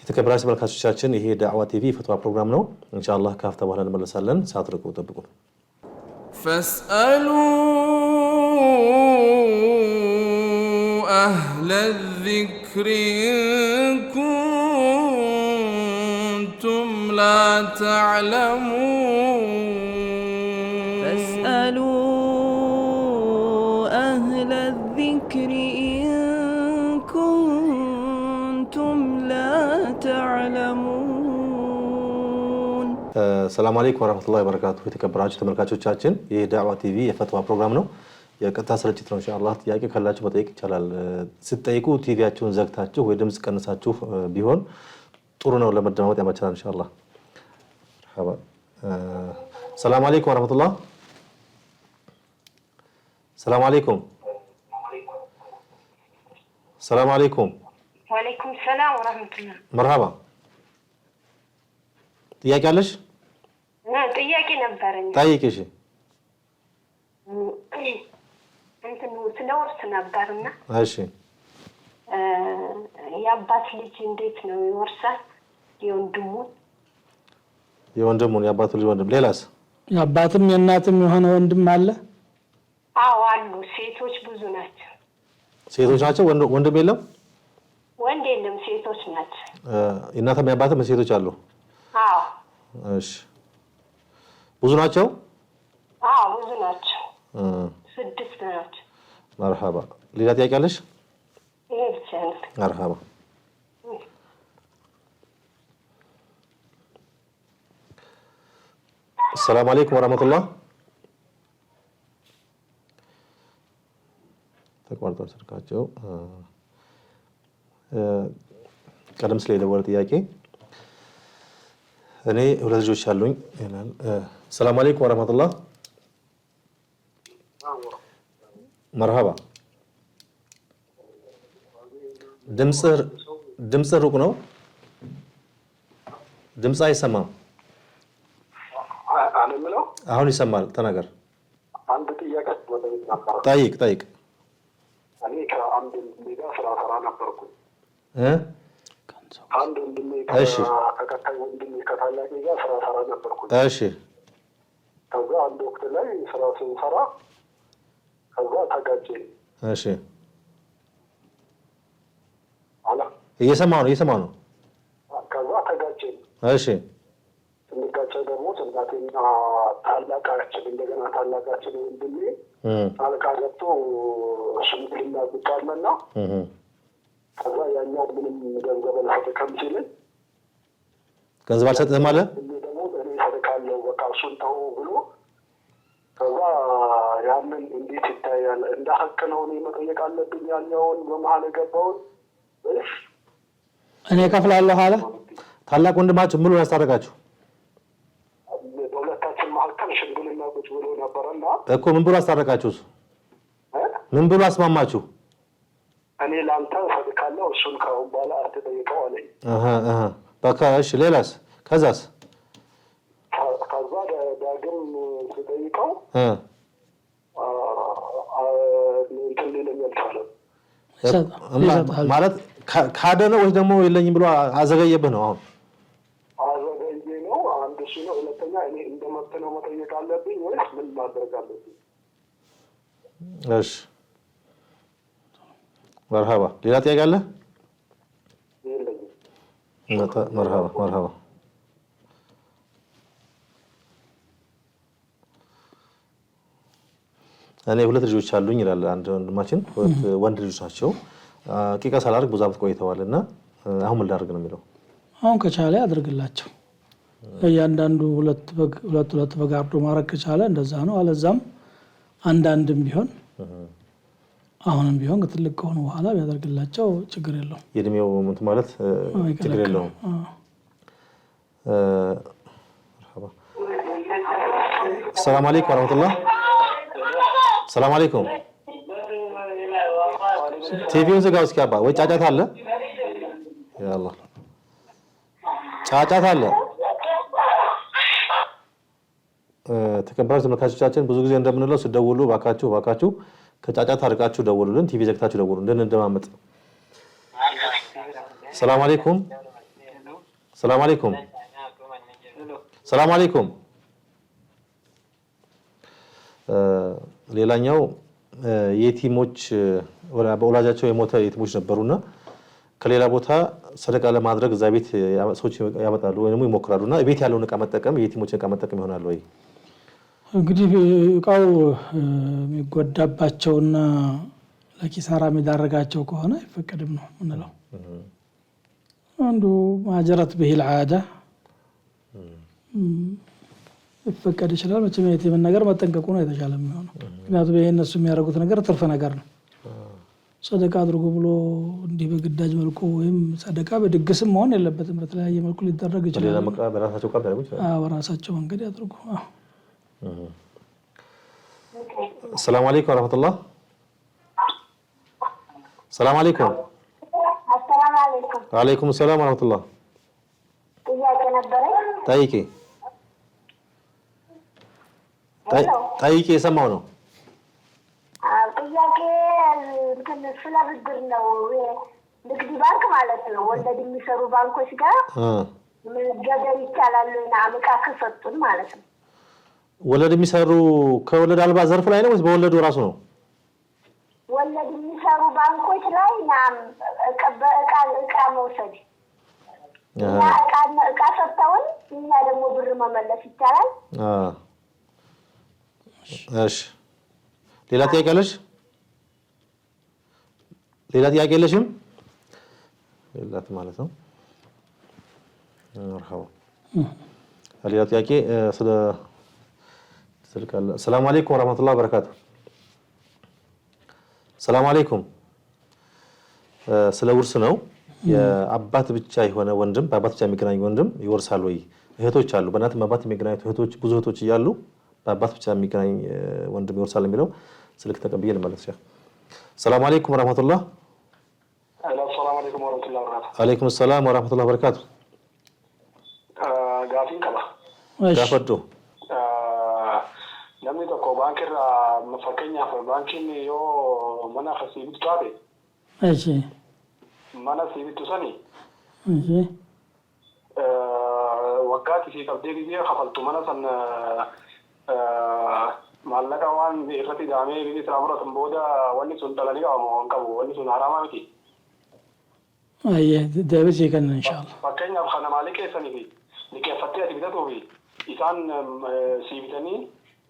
የተከበራችሁ ተመልካቾቻችን ይሄ ዳዕዋ ቲቪ ፈትዋ ፕሮግራም ነው። ኢንሻአላህ ካፍታ በኋላ እንመለሳለን። ሳትርቁ ጠብቁ። ፈስአሉ አህለ الذክሪ ኩንቱም ላ ተዕለሙን ፈስአሉ አህለ الذክሪ ሰላም አለይኩም ወራህመቱላሂ ወበረካቱሁ። የተከበራችሁ ተመልካቾቻችን ይህ ዳዕዋ ቲቪ የፈትዋ ፕሮግራም ነው። የቀጥታ ስርጭት ነው። ኢንሻአላህ ጥያቄ ካላችሁ መጠየቅ ይቻላል። ስትጠይቁ ቲቪያችሁን ዘግታችሁ ወይ ድምጽ ቀንሳችሁ ቢሆን ጥሩ ነው፣ ለመደማመጥ ያመቻል ኢንሻአላህ። ሰላም አለይኩም ወራህመቱላህ። ሰላም አለይኩም። ሰላም አለይኩም። ወአለይኩም ሰላም ወራህመቱላህ። መርሐባ። ጥያቄ አለሽ? ጥያቄ ነበረኝ። ጠይቂ። እሺ እንትን ስለ ውርስ ነበርና፣ እሺ የአባት ልጅ እንዴት ነው ይወርሳል? የወንድሙን የአባት ልጅ ወንድም። ሌላስ? የአባትም የእናትም የሆነ ወንድም አለ? አዎ አሉ። ሴቶች ብዙ ናቸው። ሴቶች ናቸው? ወንድም የለም? ወንድ የለም፣ ሴቶች ናቸው። የእናትም የአባትም ሴቶች አሉ? አዎ። እሺ ብዙ ናቸው? አዎ ብዙ ናቸው። 6 ናቸው። መርሐባ። ሌላ ጥያቄ አለሽ? ይሄ ብቻ ነው። መርሐባ። ሰላም አለይኩም ወራህመቱላህ። ተቋርጧል ስልካቸው። ቀደም ሲል የደወለ ጥያቄ እኔ 2 ልጆች አሉኝ ይላል። ሰላም አለይኩም ወራህመቱላህ። መርሐባ። ድምጽ ሩቅ ነው። ድምጽ አይሰማም። አሁን ይሰማል። ተናገር። አንድ ጥያቄ ጠይቅ። እኔ ከአንድ ሜዳ ስራ ነበርኩ። አንድ ወንድሜ ከቀጣይ ወንድሜ ከታላቄ ጋር ስራ ነበርኩ። እሺ። ከዛ አንድ ወቅት ላይ ስራ ስንሰራ ከዛ ተጋጨን። እሺ። እየሰማሁ ነው። ከዛ ተጋጨን። እሺ። ስንጋጨ ደግሞ እናቴና ታላቃችን እንደገና ታላቃችን ወንድሜ ጣልቃ ገብቶ ሽምግልና ጉዳለና ከዛ ያኛው ምንም ገንዘብ አልሰጥም ሲለኝ ገንዘብ አልሰጥህም አለ። ደግሞ እኔ ሰጥካለሁ በቃ እሱን ተው ብሎ ከዛ ያንን እንዴት ይታያል? እንደ ሀቅ ነው እኔ መጠየቅ አለብኝ ያኛውን በመሀል የገባውን ወይስ እኔ እከፍላለሁ አለ? ታላቅ ወንድማችሁ ምን ያስታረቃችሁ? በሁለታችን መካከል ሽምግልና ቁጭ ብሎ ነበረና እኮ ምን ብሎ አስታረቃችሁ? ምን ብሎ አስማማችሁ? እኔ ላንተ ሰጥካለሁ እሱን ከአሁን በኋላ አትጠይቀው አለኝ። በቃ እሺ። ሌላስ? ከዛስ? ከዛ ዳግም ስጠይቀው እንትን ሊለኝ አልቻለም። ማለት ካደ ነው ወይስ ደግሞ የለኝም ብሎ አዘገየብህ ነው? አሁን አዘገየ ነው። አንድ እሱ ነው። ሁለተኛ እኔ እንደ መብት ነው መጠየቅ አለብኝ ወይስ ምን ማድረግ አለብኝ? እሺ መርሐባ። ሌላ ጥያቄ አለ? መርሐባ። እኔ 2 ልጆች አሉኝ ይላል አንድ ወንድማችን። ወንድ ልጆች ናቸው። ቂቃ ሳላደርግ ብዙ ዓመት ቆይተዋልና አሁን ምን ላድርግ ነው የሚለው። አሁን ከቻለ ያድርግላቸው። እያንዳንዱ 2 በግ አርዶ ማድረግ ከቻለ እንደዛ ነው። አለዛም አንዳንድም ቢሆን አሁንም ቢሆን ትልቅ ከሆኑ በኋላ ቢያደርግላቸው ችግር የለውም። የእድሜው እንትን ማለት ችግር የለውም። السلام عليكم ورحمة الله. السلام عليكم. ቲቪውን ዝጋው እስኪ አባ ወይ ጫጫታ አለ ያ አላህ ጫጫታ አለ ተከበራችሁ ተመልካቾቻችን ብዙ ጊዜ እንደምንለው ሲደውሉ ባካችሁ ከጫጫታ አርቃችሁ ደውሉልን ቲቪ ዘግታችሁ ደውሉ እንደማመጥ ሰላም አለይኩም ሰላም አለይኩም ሰላም አለይኩም ሌላኛው የቲሞች በወላጃቸው የሞተ የቲሞች ነበሩና ከሌላ ቦታ ሰደቃ ለማድረግ እዛ ቤት ሰዎች ያመጣሉ ወይንም ይሞክራሉና ቤት ያለውን ዕቃ መጠቀም የቲሞችን ዕቃ መጠቀም ይሆናል ወይ እንግዲህ ዕቃው የሚጎዳባቸውና ለኪሳራ የሚዳረጋቸው ከሆነ አይፈቀድም ነው ምንለው አንዱ ማጀራት በሂል ዓዳ ይፈቀድ ይችላል መቼም የቲም ነገር መጠንቀቁ ነው የተሻለ የሚሆነው ምክንያቱም የነሱ የሚያደርጉት ነገር ትርፍ ነገር ነው ሰደቃ አድርጎ ብሎ እንዲህ በግዳጅ መልኩ ወይም ሰደቃ በድግስም መሆን የለበትም በተለያየ መልኩ ሊደረግ ይችላል ሌላ መቃ በራሳቸው ቃል ያደርጉ ይችላል በራሳቸው መንገድ ያድርጉ السلام عليكم ورحمة الله السلام عليكم السلام عليكم وعليكم السلام ورحمة الله ጥያቄ ነበረኝ ጠይቂ የሰማው ነው ጥያቄ እንትን ስለ ብድር ነው ንግድ ባንክ ማለት ነው ወለድ የሚሰሩ ባንኮች ጋር ገደብ ይቻላል እና አምቃ ከሰጡን ማለት ነው ወለድ የሚሰሩ ከወለድ አልባ ዘርፍ ላይ ነው ወይስ በወለዱ ራሱ ነው ወለድ የሚሰሩ ባንኮች ላይ ዕቃ መውሰድ ዕቃ ሰጥተውን እኛ ደግሞ ብር መመለስ ይቻላል እሺ ሌላ ጥያቄ አለሽ ሌላ ጥያቄ የለሽም ሌላት ማለት ነው مرحبا ሌላ ጥያቄ ስለ السلام عليكم ورحمة الله وبركاته السلام عليكم ስለ ውርስ ነው የአባት ብቻ የሆነ ወንድም በአባት ብቻ የሚገናኝ ወንድም ይወርሳል ወይ እህቶች አሉ በእናትም አባት የሚገናኙ እህቶች ብዙ እህቶች ይያሉ በአባት ብቻ የሚገናኝ ወንድም ይወርሳል የሚለው ስልክ ተቀብዬ ልመለስ ያ السلام عليكم ورحمة الله السلام عليكم ورحمة الله وبركاته عليكم السلام ورحمة الله وبركاته غافين كبا غافدو namni tokko baankirraa fakkeenyaaf baankiin yoo mana siibittu taate mana siibittu sani waggaatti sii qabdee biyya kafaltu mana san maallaqa waan irratti daamee biyyi isaa fudhatan booda wanni sun dhalanii qabamu waan qabu wanni sun haramaa miti. deebisii kenna inshaallah. Fakkeenyaaf kana maalii keessanii fi liqeeffattee ati bitatuu fi isaan sii bitanii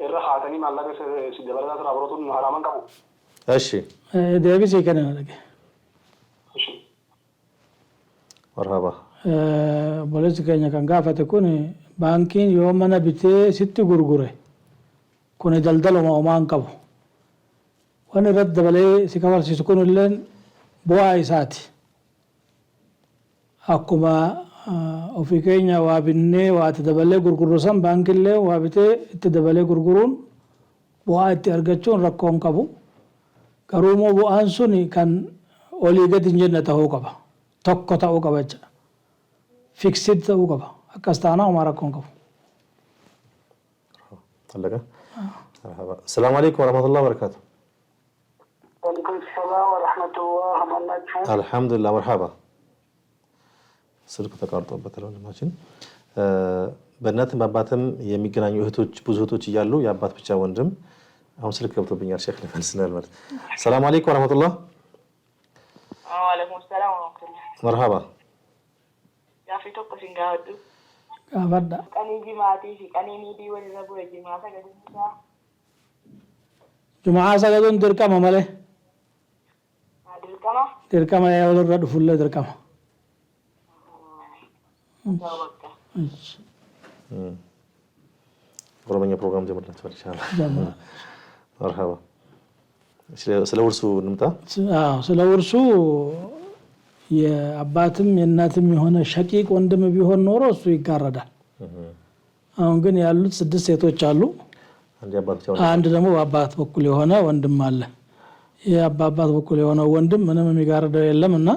irra haatanii maallaqa si dabalataa irraa fudhatuun haraman qabu. Eshi. deebisii kenna dhage. Marhaba. Boleessi keenya kan gaafate kun baankiin yoo mana bitee sitti gurgure kun daldaluma homaa hin qabu. Waan irratti dabalee si kafalchiisu kun illee bu'aa isaati. Akkuma ofii keenya waa binnee waa itti dabalee gurgurru san baankiillee waa bitee itti dabalee gurguruun bu'aa itti argachuun rakkoo hin qabu. Garuu immoo bu'aan sun kan olii gadi hin jenne ta'uu qaba. Tokko ta'uu qaba jecha. Fixed ta'uu qaba. Akkas taanaa homaa rakkoo hin qabu. طلقة السلام عليكم ورحمة الله وبركاته. وعليكم السلام ورحمة الله وبركاته. الحمد لله مرحبا. ስልክ ተቋርጦበታል ወንድማችን በእናትም በአባትም የሚገናኙ እህቶች ብዙ እህቶች እያሉ የአባት ብቻ ወንድም አሁን ስልክ ገብቶብኛል ሼክ ለፈልስናል ማለት ሰላም አለይኩም ወራህመቱላህ ወአለይኩም ሰላም ወራህመቱላህ መርሃባ ያፊቶ ከሲንጋዱ አባዳ ቀኒ ጂማቲ ቀኒ ኒዲ ወደ ዘቡረ ጂማታ ገድንሳ ጁማዓ ሰገዱን ድርቀማ ማለ ድርቀማ ያወለ ዱፍለ ድርቀማ ኦሮምኛ ፕሮግራም ጀምራችኋል ኢንሻአላህ መርሃባ ስለ ውርሱ እንምጣ ስለ ውርሱ የአባትም የእናትም የሆነ ሸቂቅ ወንድም ቢሆን ኖሮ እሱ ይጋረዳል አሁን ግን ያሉት 6 ሴቶች አሉ አንድ ደግሞ በአባት በኩል የሆነ ወንድም አለ። ይሄ አባት በኩል የሆነ ወንድም ምንም የሚጋርደው የለምና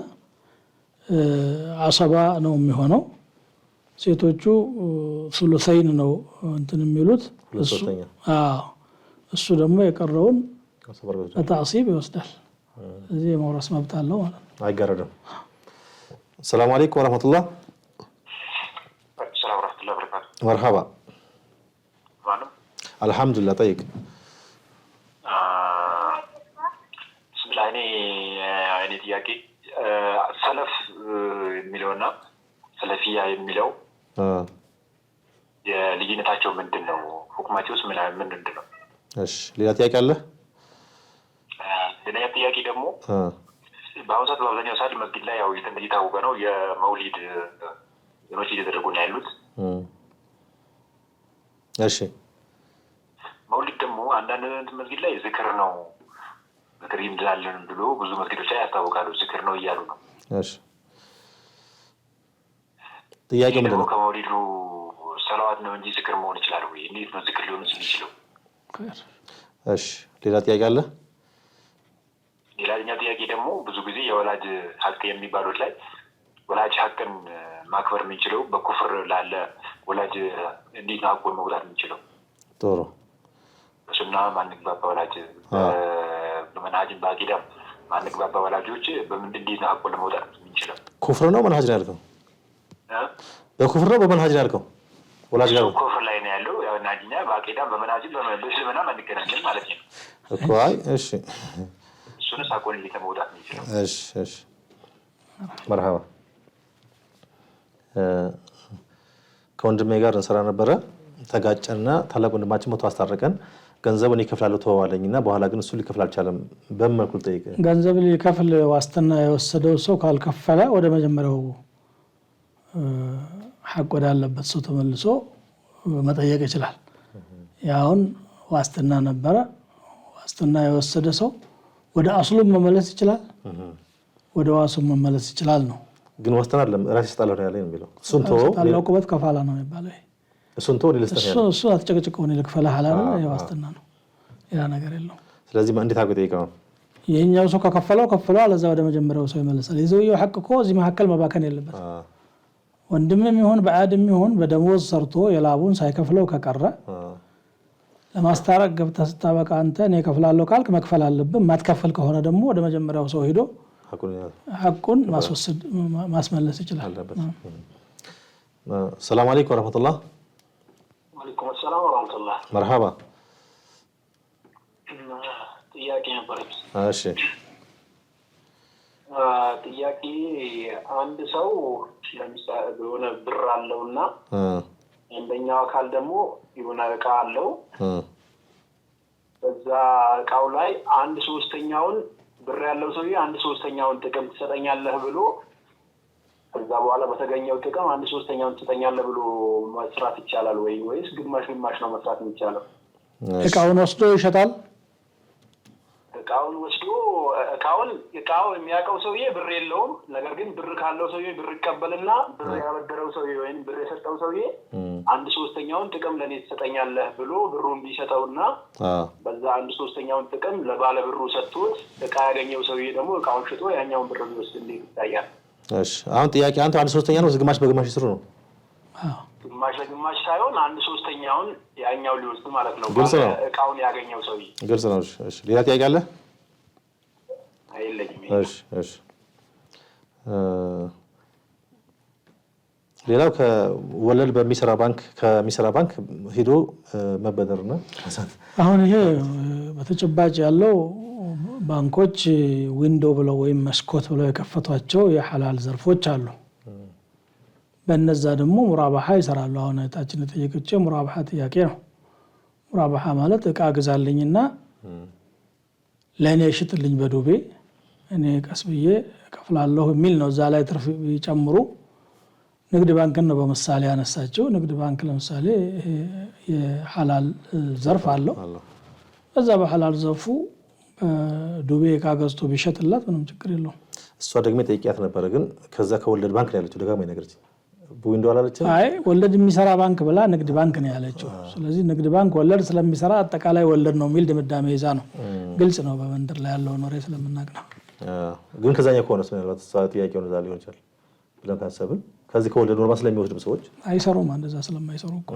አሰባ ነው የሚሆነው። ሴቶቹ ሱሉሰይን ነው እንትን የሚሉት እሱ ደግሞ የቀረውን በታሲብ ይወስዳል። እዚህ የመውረስ መብት አለው ማለት ነው። አይጋረድም። ሰላም አለይኩም ወራህመቱላህ። ሰላም ወራህመቱላህ ወበረካቱ። መርሐባ ማነው? አልሐምዱሊላህ። ጠይቅ። ስላኔ አይኔ ጥያቄ ሰለፍ የሚለውና ሰለፊያ የሚለው የልዩነታቸው ምንድነው? ሁክማቸውስ ምንድን ነው? እሺ ሌላ ጥያቄ አለ? ሌላ ጥያቄ ደግሞ በአሁኑ ሰዓት በአብዛኛው ሰዓት መስጊድ ላይ ያው እየታወቀ ነው የመውሊድ ኖች እየተደረጉ ነው ያሉት። እሺ መውሊድ ደግሞ አንዳንድ መስጊድ ላይ ዝክር ነው ዝክር ይምድላለን ብሎ ብዙ መስጊዶች ላይ ያስታውቃሉ። ዝክር ነው እያሉ ነው። እሺ ጥያቄው ምንድን ነው? ከመውሊዱ ሰላዋት ነው እንጂ ዝክር መሆን ይችላል ወይ? እንዴት ነው ዝክር ሊሆን የሚችለው? እሺ ሌላ ጥያቄ አለ? ሌላኛው ጥያቄ ደግሞ ብዙ ጊዜ የወላጅ ሀቅ የሚባሉት ላይ ወላጅ ሀቅን ማክበር የሚችለው በኩፍር ላለ ወላጅ እንዴት ነው ሀቁን መውጣት የሚችለው? ጥሩ በሱና ማንግባባ ወላጅ በመንሃጅም በአቂዳም ማንግባባ ወላጆች በምንድን እንዴት ነው ሀቁን ለመውጣት የሚችለው? ኩፍር ነው መንሃጅ ነው ያልከው? በኩፍር ነው በመንሃጅ ነው ያልከው? ወላጅ ጋር ኩፍር ላይ ነው ያለው። ያው ናጂና በአቂዳም በመንሃጅም በእስልምና ማንገናኘን ማለት ነው እኮ። አይ እሺ እሱን ሳቆን ለመውጣት የሚችለው። እሺ እሺ መርሐባ። ከወንድሜ ጋር እንሰራ ነበረ። ተጋጨና ታላቅ ወንድማችን መቶ አስታረቀን። ገንዘቡን ይከፍላል ተዋዋለኝና በኋላ ግን እሱ ሊከፍል አልቻለም። በምን መልኩ ልጠይቅ? ገንዘብ ሊከፍል ዋስትና የወሰደው ሰው ካልከፈለ ወደ መጀመሪያው ሐቅ ወዳለበት ሰው ተመልሶ መጠየቅ ይችላል። ያውን ዋስትና ነበረ። ዋስትና የወሰደ ሰው ወደ አስሉ መመለስ ይችላል፣ ወደ ዋሱ መመለስ ይችላል ነው። ግን ዋስትና አይደለም ራስ ይስጣል ነው ያለኝ የሚለው። እሱን ተው ታላቁበት ከፋላ ነው የሚባለው። እሱን ተው ሊልስተኛ ነው። እሱ አትጨቅጭቀው ነው ለከፈለ ሐላል ነው የዋስትና ነው። ያ ነገር የለው። ስለዚህ እንዴት አድርጎ ጠይቀው? የኛው ሰው ከከፈለው አለዛ ወደ መጀመሪያው ሰው ይመለሳል። የዘውየው ሐቅ እኮ እዚህ መካከል መባከን የለበት። ወንድምም ይሁን በአድም ይሁን በደሞዝ ሰርቶ የላቡን ሳይከፍለው ከቀረ ለማስታረቅ ገብተህ ስታበቃ አንተ እኔ እከፍላለሁ ካልክ መክፈል አለብህ። ማትከፈል ከሆነ ደግሞ ወደ መጀመሪያው ሰው ሄዶ ሐቁን ማስመለስ ይችላል። ሰላም አለይኩም ወራህመቱላህ። ወአለይኩም ሰላም ወራህመቱላህ። መርሐባ። ጥያቄ ነበረች። እሺ ጥያቄ አንድ ሰው ለምሳሌ የሆነ ብር አለውና አንደኛው አካል ደግሞ የሆነ እቃ አለው። በዛ እቃው ላይ 1/3ኛውን ብር ያለው ሰውዬ 1/3ኛውን ጥቅም ትሰጠኛለህ ብሎ ከዛ በኋላ በተገኘው ጥቅም 1/3ኛውን ትሰጠኛለህ ብሎ መስራት ይቻላል ወይስ ግማሽ ነው መስራት የሚቻለው? እቃውን ወስዶ ይሸጣል። እቃው የሚያውቀው ሰውዬ ብር የለውም። ነገር ግን ብር ካለው ሰውዬ ብር ይቀበልና ብር ያበደረው ሰውዬ ወይም ብር የሰጠው ሰውዬ 1/3ኛውን ጥቅም ለኔ ትሰጠኛለህ ብሎ ብሩን ቢሰጠውና በዛ 1/3ኛውን ጥቅም ለባለ ብሩ ሰጥቶት እቃ ያገኘው ሰውዬ ደግሞ እቃውን ሽጦ ያኛውን ብር ቢወስድ እንዴት ይታያል? እሺ አሁን ጥያቄ አንተ 1/3ኛ ነው ግማሽ በግማሽ ይስሩ ነው? ግማሽ ለግማሽ ሳይሆን 1/3ኛውን ያኛው ሊወስድ ማለት ነው። እቃውን ያገኘው ሰውዬ ግልጽ ነው። እሺ ሌላ ጥያቄ አለ? አይለኝም። እሺ ሌላው ከወለል ከሚሰራ ባንክ ሄዶ መበደር ነው። አሁን ይሄ በተጨባጭ ያለው ባንኮች ዊንዶ ብለው ወይም መስኮት ብለው የከፈቷቸው የሐላል ዘርፎች አሉ። በእነዛ ደግሞ ሙራባሃ ይሰራሉ። አሁን እታችን የጠየቀችው ሙራባሃ ጥያቄ ነው። ሙራባሃ ማለት እቃ ግዛልኝና ለእኔ ሽጥልኝ በዱቤ እኔ ቀስ ብዬ እከፍላለሁ የሚል ነው። እዛ ላይ ትርፍ ቢጨምሩ ንግድ ባንክን ነው በምሳሌ ያነሳቸው። ንግድ ባንክ ለምሳሌ የሐላል ዘርፍ አለው። በዛ በሐላል ዘርፉ ዱቤ እቃ ገዝቶ ቢሸጥላት ምንም ችግር የለውም። እሷ ደግሞ ጠይቂያት ነበረ። ግን ከዛ ከወለድ ባንክ ላይ ያለችው ደጋማ ይነገርች ዊንዶ አላለችም። አይ ወለድ የሚሰራ ባንክ ብላ ንግድ ባንክ ነው ያለችው። ስለዚህ ንግድ ባንክ ወለድ ስለሚሰራ አጠቃላይ ወለድ ነው የሚል ድምዳሜ ይዛ ነው። ግልጽ ነው በመንደር ላይ ያለው ኖሬ ስለምናውቅ ነው። ግን ከዛኛው ከሆነ ምናልባት ጥያቄውን እዛ ሊሆን ይችላል ብለን ካሰብን ከዚህ ከወለድ ኖርማ ስለሚወስዱ ሰዎች አይሰሩም። እንደዛ ስለማይሰሩ እኮ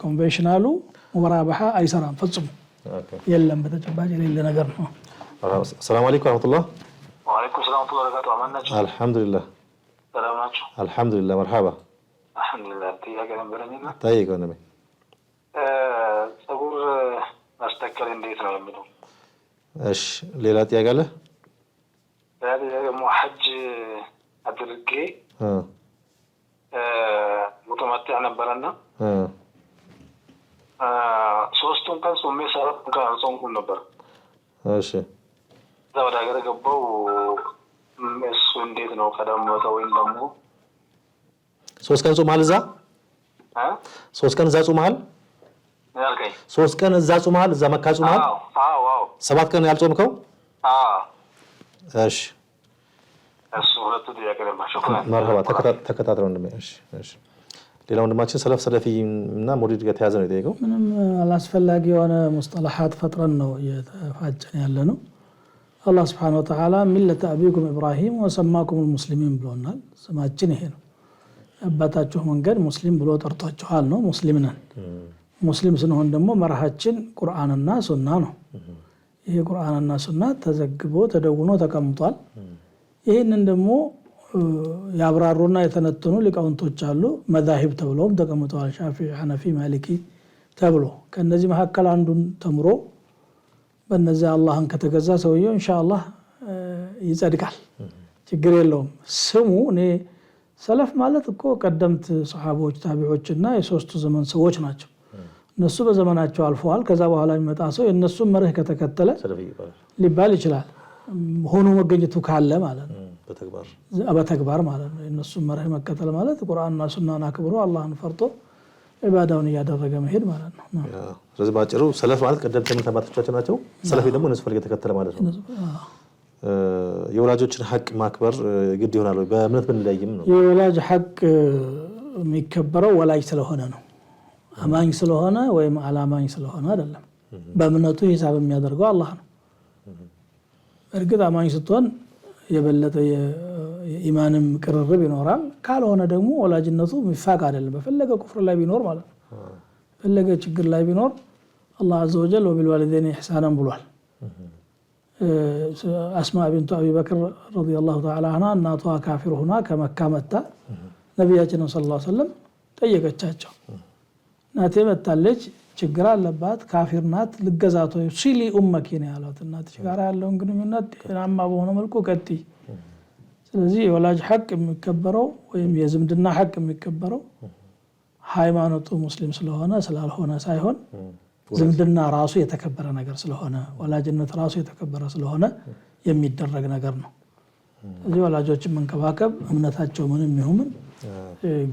ኮንቬንሽናሉ ሙራባሃ አይሰራም ፈጽሞ የለም። በተጨባጭ የሌለ ነገር ነው። ሰላም አለይኩም ወራህመቱላህ። ወአለይኩም ሰላም ወራህመቱላሂ ወበረካቱሁ። አልሐምዱሊላህ ሰላም ናችሁ? አልሐምዱሊላህ መርሐባ። አልሐምዱሊላህ። ጥያቄ ነበረኝ እና ጠይቀው ነው ፀጉር ማስተካከል እንዴት ነው የሚለው። እሺ ሌላ ጥያቄ አለ? ደግሞ ሐጅ አድርጌ ሙተመቲዕ ነበረና 3 ቀን ጾሜ 7 ቀን አልጾምኩም ነበር። እሺ እዛ ወደ ሀገር ገባው። እሱ እንዴት ነው ቀደምቶ ወይም ደግሞ 3 ቀን ጾመሃል? እዛ 3 ቀን እዛ ጾመሃል? ያልከኝ 3 ቀን እዛ ጾመሃል? እዛ መካ ጾመሃል? አዎ 7 ቀን ያልጾምከው? እሺ እሱ ሁለቱ ጥያቄ ለማሸኩ መርሐባ ተከታትለው እንደምን። እሺ ሌላ ወንድማችን ሰለፊ እና ሙሪድ ጋር ተያዘ ነው የጠየቀው። ምንም አላስፈላጊ የሆነ ሙስጠላሃት ፈጥረን ነው እየተፋጨን ያለ ነው። አላህ Subhanahu Wa Ta'ala ሚለተ አቢኩም ኢብራሂም ወሰማኩም ሙስሊሚን ብሎናል። ስማችን ይሄ ነው። አባታችሁ መንገድ ሙስሊም ብሎ ጠርቷችኋል ነው። ሙስሊም ነን። ሙስሊም ስንሆን ደግሞ መርሃችን ቁርአንና ሱና ነው። ይሄ ቁርአንና ሱና ተዘግቦ ተደውኖ ተቀምጧል። ይሄንን ደግሞ ያብራሩና የተነተኑ ሊቃውንቶች አሉ። መዛሂብ ተብለውም ተቀምጠዋል። ሻፊዒ፣ ሐነፊ፣ ማሊኪ ተብሎ ከነዚህ መካከል አንዱን ተምሮ በእነዚህ አላህን ከተገዛ ሰውየው ኢንሻአላህ ይጸድቃል። ችግር የለውም። ስሙ እኔ ሰለፍ ማለት እኮ ቀደምት ሰሃቦች ታቢዖችና የሶስቱ ዘመን ሰዎች ናቸው። እነሱ በዘመናቸው አልፈዋል። ከዛ በኋላ የሚመጣ ሰው የነሱን መርህ ከተከተለ ሊባል ይችላል። ሆኖ መገኘቱ ካለ ማለት ነው። በተግባር ማለት ነው። የነሱን መርህ መከተል ማለት ቁርአንና ሱናን አክብሮ አላህን ፈርቶ ኢባዳውን እያደረገ መሄድ ማለት ነው። ስለዚህ ባጭሩ ሰለፍ ማለት ቀደምት እምነት አባቶቻችን ናቸው። ሰለፊ ደግሞ እነሱ ፈለገ ተከተለ ማለት ነው። የወላጆችን ሐቅ ማክበር ግድ ይሆናል ወይ? በእምነት ብንለይም ነው። የወላጅ ሐቅ የሚከበረው ወላጅ ስለሆነ ነው። አማኝ ስለሆነ ወይም አላማኝ ስለሆነ አይደለም። በእምነቱ ሂሳብ የሚያደርገው አላህ ነው። እርግጥ አማኝ ስትሆን የበለጠ የኢማንም ቅርርብ ይኖራል። ካልሆነ ደግሞ ወላጅነቱ ሚፋቅ አይደለም። በፈለገ ኩፍር ላይ ቢኖር ማለት ነው። በፈለገ ችግር ላይ ቢኖር አላህ عز وجل وبالوالدين احسانا ብሏል። አስማ ቢንቱ አቢ በክር ረዲየላሁ ተዓላ ዐንሃ እናቷ ካፊር ሆና ከመካ መጣ ነብያችንን ሰለላሁ ዐለይሂ ወሰለም ጠየቀቻቸው። እናቴ መጣለች፣ ችግር አለባት፣ ካፊር ናት፣ ልገዛቶ ሲሊ ኡመኪ ነው ያሏት። እናትሽ ጋር ያለውን ግንኙነት ጤናማ በሆነ መልኩ ቀጥይ። ስለዚህ የወላጅ ሐቅ የሚከበረው ወይም የዝምድና ሐቅ የሚከበረው ሃይማኖቱ ሙስሊም ስለሆነ ስላልሆነ ሳይሆን ዝምድና ራሱ የተከበረ ነገር ስለሆነ ወላጅነት ራሱ የተከበረ ስለሆነ የሚደረግ ነገር ነው። ስለዚህ ወላጆችን መንከባከብ እምነታቸው ምንም ይሁን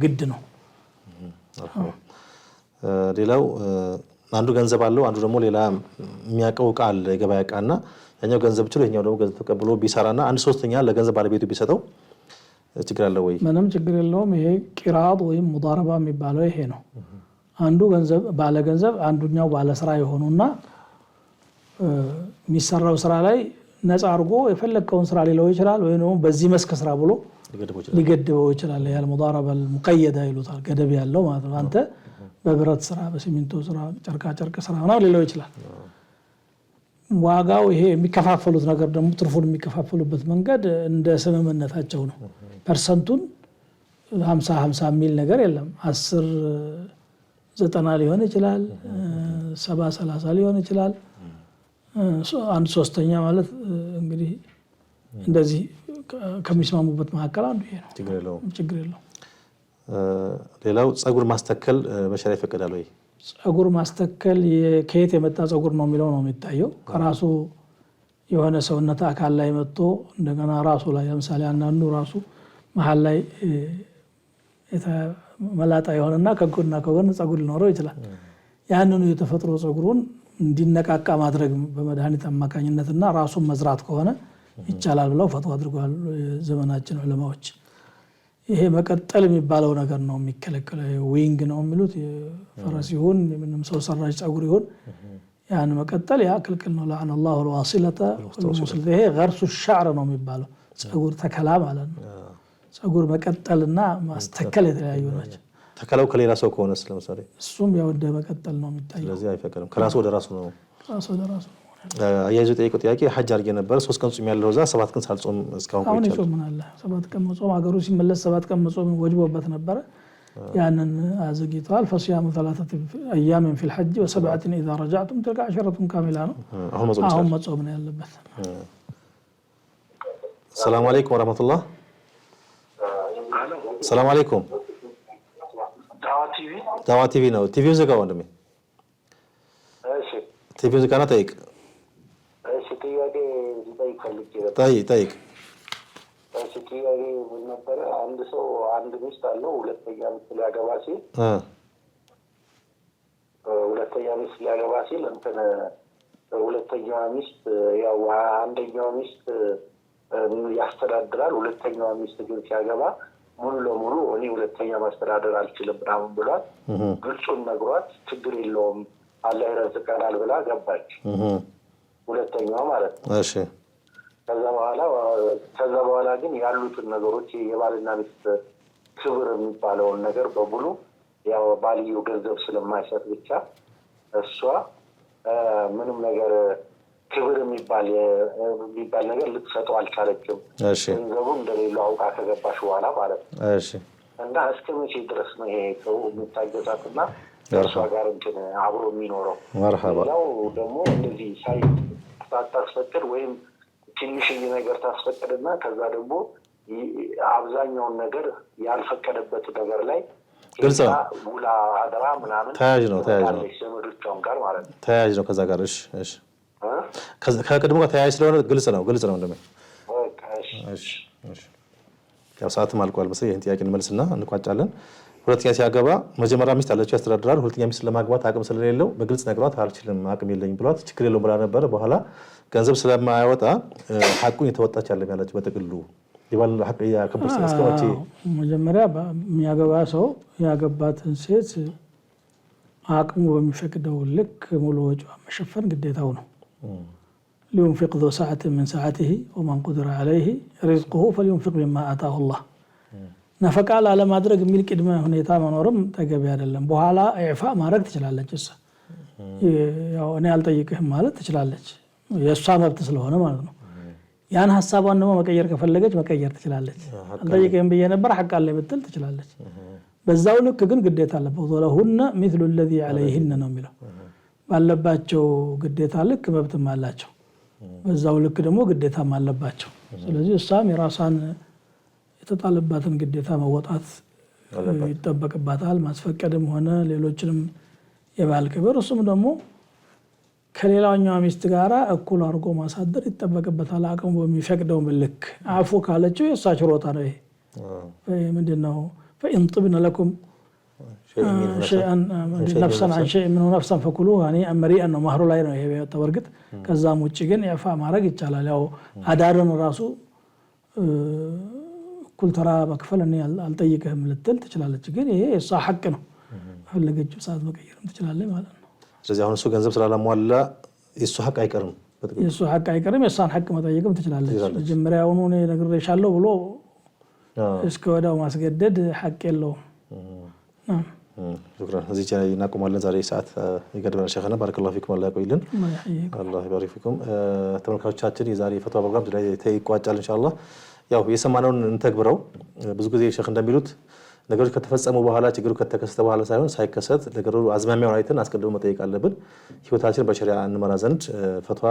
ግድ ነው። ሌላው አንዱ ገንዘብ አለው፣ አንዱ ደግሞ ሌላ የሚያውቀው ዕቃ አለ፣ የገበያ ዕቃና ያኛው ገንዘብ ችሎ ያኛው ደግሞ ገንዘብ ተቀብሎ ቢሰራና አንድ ሶስተኛ ለገንዘብ ባለቤቱ ቢሰጠው ችግር አለ ወይ? ምንም ችግር የለውም። ይሄ ቂራጥ ወይም ሙዳረባ የሚባለው ይሄ ነው። አንዱ ገንዘብ ባለ ገንዘብ አንዱኛው ባለ ስራ የሆኑና የሚሰራው ስራ ላይ ነፃ አድርጎ የፈለከውን ስራ ሊለው ይችላል፣ ወይ ነው በዚህ መስክ ስራ ብሎ ሊገድበው ይችላል። ያ ሙዳረባ ሙቀየዳ ይሉታል፣ ገደብ ያለው ማለት ነው። አንተ በብረት ስራ፣ በሲሚንቶ ስራ፣ ጨርቃ ጨርቅ ስራ ነው ሊለው ይችላል። ዋጋው ይሄ የሚከፋፈሉት ነገር ደግሞ ትርፉን የሚከፋፈሉበት መንገድ እንደ ስምምነታቸው ነው። ፐርሰንቱን 50-50 የሚል ነገር የለም። 10-90 ሊሆን ይችላል፣ 70-30 ሊሆን ይችላል። አንድ ሶስተኛ ማለት እንግዲህ እንደዚህ ከሚስማሙበት መካከል አንዱ ይሄ ነው። ችግር የለውም። ሌላው ፀጉር ማስተከል በሸሪዓ ይፈቀዳል ወይ? ፀጉር ማስተከል ከየት የመጣ ፀጉር ነው የሚለው ነው የሚታየው። ከራሱ የሆነ ሰውነት አካል ላይ መጥቶ እንደገና ራሱ ላይ ለምሳሌ አንዳንዱ ራሱ መሀል ላይ መላጣ የሆነና ከጎንና ከጎን ፀጉር ሊኖረው ይችላል። ያንኑ የተፈጥሮ ፀጉሩን እንዲነቃቃ ማድረግ በመድኃኒት አማካኝነትና ራሱን መዝራት ከሆነ ይቻላል ብለው ፈትዋ አድርገዋል ዘመናችን ዑለማዎች። ይሄ መቀጠል የሚባለው ነገር ነው የሚከለከለው ዊንግ ነው የሚሉት ፈረስ ይሁን ምንም ሰው ሰራሽ ጸጉር ይሁን ያን መቀጠል ያ ክልክል ነው لعن الله الواصلة والموصلة ይሄ غرس الشعر ነው የሚባለው ጸጉር ተከላ ማለት ነው ጸጉር መቀጠልና ማስተከል የተለያዩ ናቸው ተከላው ከሌላ ሰው ከሆነ ስለምሳሌ እሱም ያው እንደ መቀጠል ነው የሚታየው ስለዚህ አይፈቀድም ከራሱ ወደ ራሱ ነው ራሱ ወደ ራሱ አያይዞ ጠይቆ ጥያቄ ሐጅ አድርጌ ነበር 3 ቀን ጾም ያለው እዛ 7 ቀን ሳልጾም እስካሁን አሁን ይጾምናል 7 ቀን መጾም አገሩ ሲመለስ 7 ቀን መጾም ወጅቦበት ነበር ያንን አዘግይቷል فصيام 3 ايام في الحج و7 اذا رجعتم تلك 10 كامله ነው አሁን መጾም ነው ያለበት السلام عليكم ورحمه الله السلام عليكم دعوة تي في ነው ቲቪው ዘጋው ወንድሜ እሺ ቲቪው ዘጋና ጠይቅ እሺ ጥያቄ ልጠይቅ ፈልጌ ጠይቅ እሺ ጥያቄ ምን ነበር አንድ ሰው አንድ ሚስት አለው ሁለተኛ ሚስት ሊያገባ ሲል እንትን ሁለተኛዋ ሚስት ያው አንደኛዋ ሚስት ያስተዳድራል ሁለተኛዋ ሚስት ግን ሲያገባ ሙሉ ለሙሉ እኔ ሁለተኛ ማስተዳደር አልችልም ብራም ብሏት ግልጹን ነግሯት ችግር የለውም አላህ ይረዝቀናል ብላ ገባች ሁለተኛዋ ማለት ነው እሺ ከዛ በኋላ ግን ያሉትን ነገሮች የባልና ሚስት ክብር የሚባለውን ነገር በሙሉ ያው ባልየው ገንዘብ ስለማይሰጥ ብቻ እሷ ምንም ነገር ክብር የሚባል ነገር ልትሰጠው አልቻለችም ገንዘቡ እንደሌለው አውቃ ከገባሽ በኋላ ማለት ነው እሺ እና እስከ መቼ ድረስ ነው ይሄ ሰው የሚታገሳትና እሷ ጋር እንትን አብሮ የሚኖረው ያው ደግሞ እንደዚህ ሳታስፈቅድ ወይም ትንሽዬ ነገር ታስፈቅድና ከዛ ደግሞ አብዛኛውን ነገር ያልፈቀደበት ነገር ላይ ግልጽ ነው ውላ አደራ ምናምን ተያዥ ነው ሰመዶቿም ጋር ማለት ነው ተያዥ ነው ከዛ ጋር እሺ ከቀድሞ ጋር ተያዥ ስለሆነ ግልጽ ነው እንደምን እሺ ያው ሰዓትም አልቋል መሰለኝ ይሄን ጥያቄ እንመልስና እንቋጫለን ሁለተኛ ሲያገባ መጀመሪያ ሚስት አለችው ያስተዳድራል ሁለተኛ ሚስት ለማግባት አቅም ስለሌለው በግልጽ ነግሯት አልችልም አቅም የለኝም ብሏት ችግር የለውም ብላ ነበር በኋላ ገንዘብ ስለማያወጣ ሐቁን የተወጣች ያለም ያለች በጥቅሉ ይባል ሐቅ ያከብስ እስከመቼ መጀመሪያ የሚያገባ ሰው ያገባትን ሴት አቅሙ በሚፈቅደው ልክ ሙሉ ወጪዋን መሸፈን ግዴታው ነው لينفق ذو سعة من سعته ومن قدر عليه رزقه فلينفق مما آتاه الله ነፈቃ ለማድረግ የሚል ቅድመ ሁኔታ መኖርም ተገቢ አይደለም በኋላ ኢዕፋ ማድረግ ትችላለች እሷ ያው እኔ አልጠይቅህም ማለት ትችላለች የሷ መብት ስለሆነ ማለት ነው ያን ሐሳቧን ደግሞ መቀየር ከፈለገች መቀየር ትችላለች አልጠይቅህም ብዬ ነበር ሐቅ አለ ብትል ትችላለች በዛው ልክ ግን ግዴታ አለበት ወለሁነ مثل الذي عليهن ነው የሚለው ባለባቸው ግዴታ ልክ መብትም አላቸው በዛው ልክ ደግሞ ግዴታም አለባቸው ስለዚህ እሷም የራሷን የተጣለባትን ግዴታ መወጣት ይጠበቅባታል ማስፈቀድም ሆነ ሌሎችንም የባል ክብር እሱም ደግሞ ከሌላኛው ሚስት ጋራ እኩል አድርጎ ማሳደር ይጠበቅበታል አቅሙ በሚፈቅደው ልክ አፉ ካለችው የሷ ችሮታ ነው ይሄ ምንድነው فإن طبن لكم شيئا نفسا عن شيء منه نفسا فكلوه يعني مريئا ነው ማህሩ ላይ ነው ይሄ ተወርግጥ ከዛም ውጪ ግን ያፋ ማድረግ ይቻላል ያው አዳርን ራሱ ኩል ተራ በከፈለኝ አልጠይቅህም ልትል ትችላለች ግን ይሄ የሷ ሐቅ ነው ፈለገችው ሰዓት መቀየርም ትችላለች ማለት ነው ስለዚህ አሁን እሱ ገንዘብ ስላላሟላ የሱ ሐቅ አይቀርም የሱ ሐቅ አይቀርም የሷን ሐቅ መጠየቅም ትችላለች መጀመሪያውኑ እኔ ነግሬሻለሁ ብሎ እስከ ወዳው ማስገደድ ሐቅ የለውም شكرا እዚህ ቻይ እናቆማለን ዛሬ ሰዓት ይገድበናል ሸኸና ባረከላሁ ፊኩም አላህ ይቆይልን አላህ ይባርክ ፊኩም ተመልካቾቻችን የዛሬ ፈትዋ ፕሮግራም ላይ ተይቋጫል ኢንሻአላህ ያው የሰማነውን እንተግብረው ብዙ ጊዜ ሸኽ እንደሚሉት ነገሮች ከተፈጸሙ በኋላ ችግሩ ከተከሰተ በኋላ ሳይሆን ሳይከሰት ነገሩ አዝማሚያውን አይተን አስቀድሞ መጠየቅ አለብን ህይወታችን በሸሪዓ እንመራ ዘንድ ፈትዋ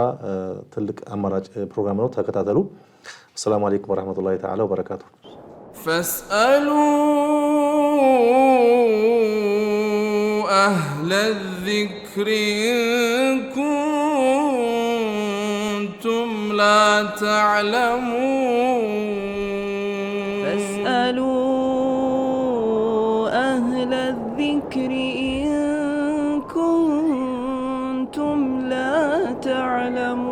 ትልቅ አማራጭ ፕሮግራም ነው ተከታተሉ السلام عليكم ورحمة الله تعالى وبركاته فاسألوا أهل الذكر إن كنتم لا تعلمون فاسألوا أهل الذكر إن كنتم لا تعلمون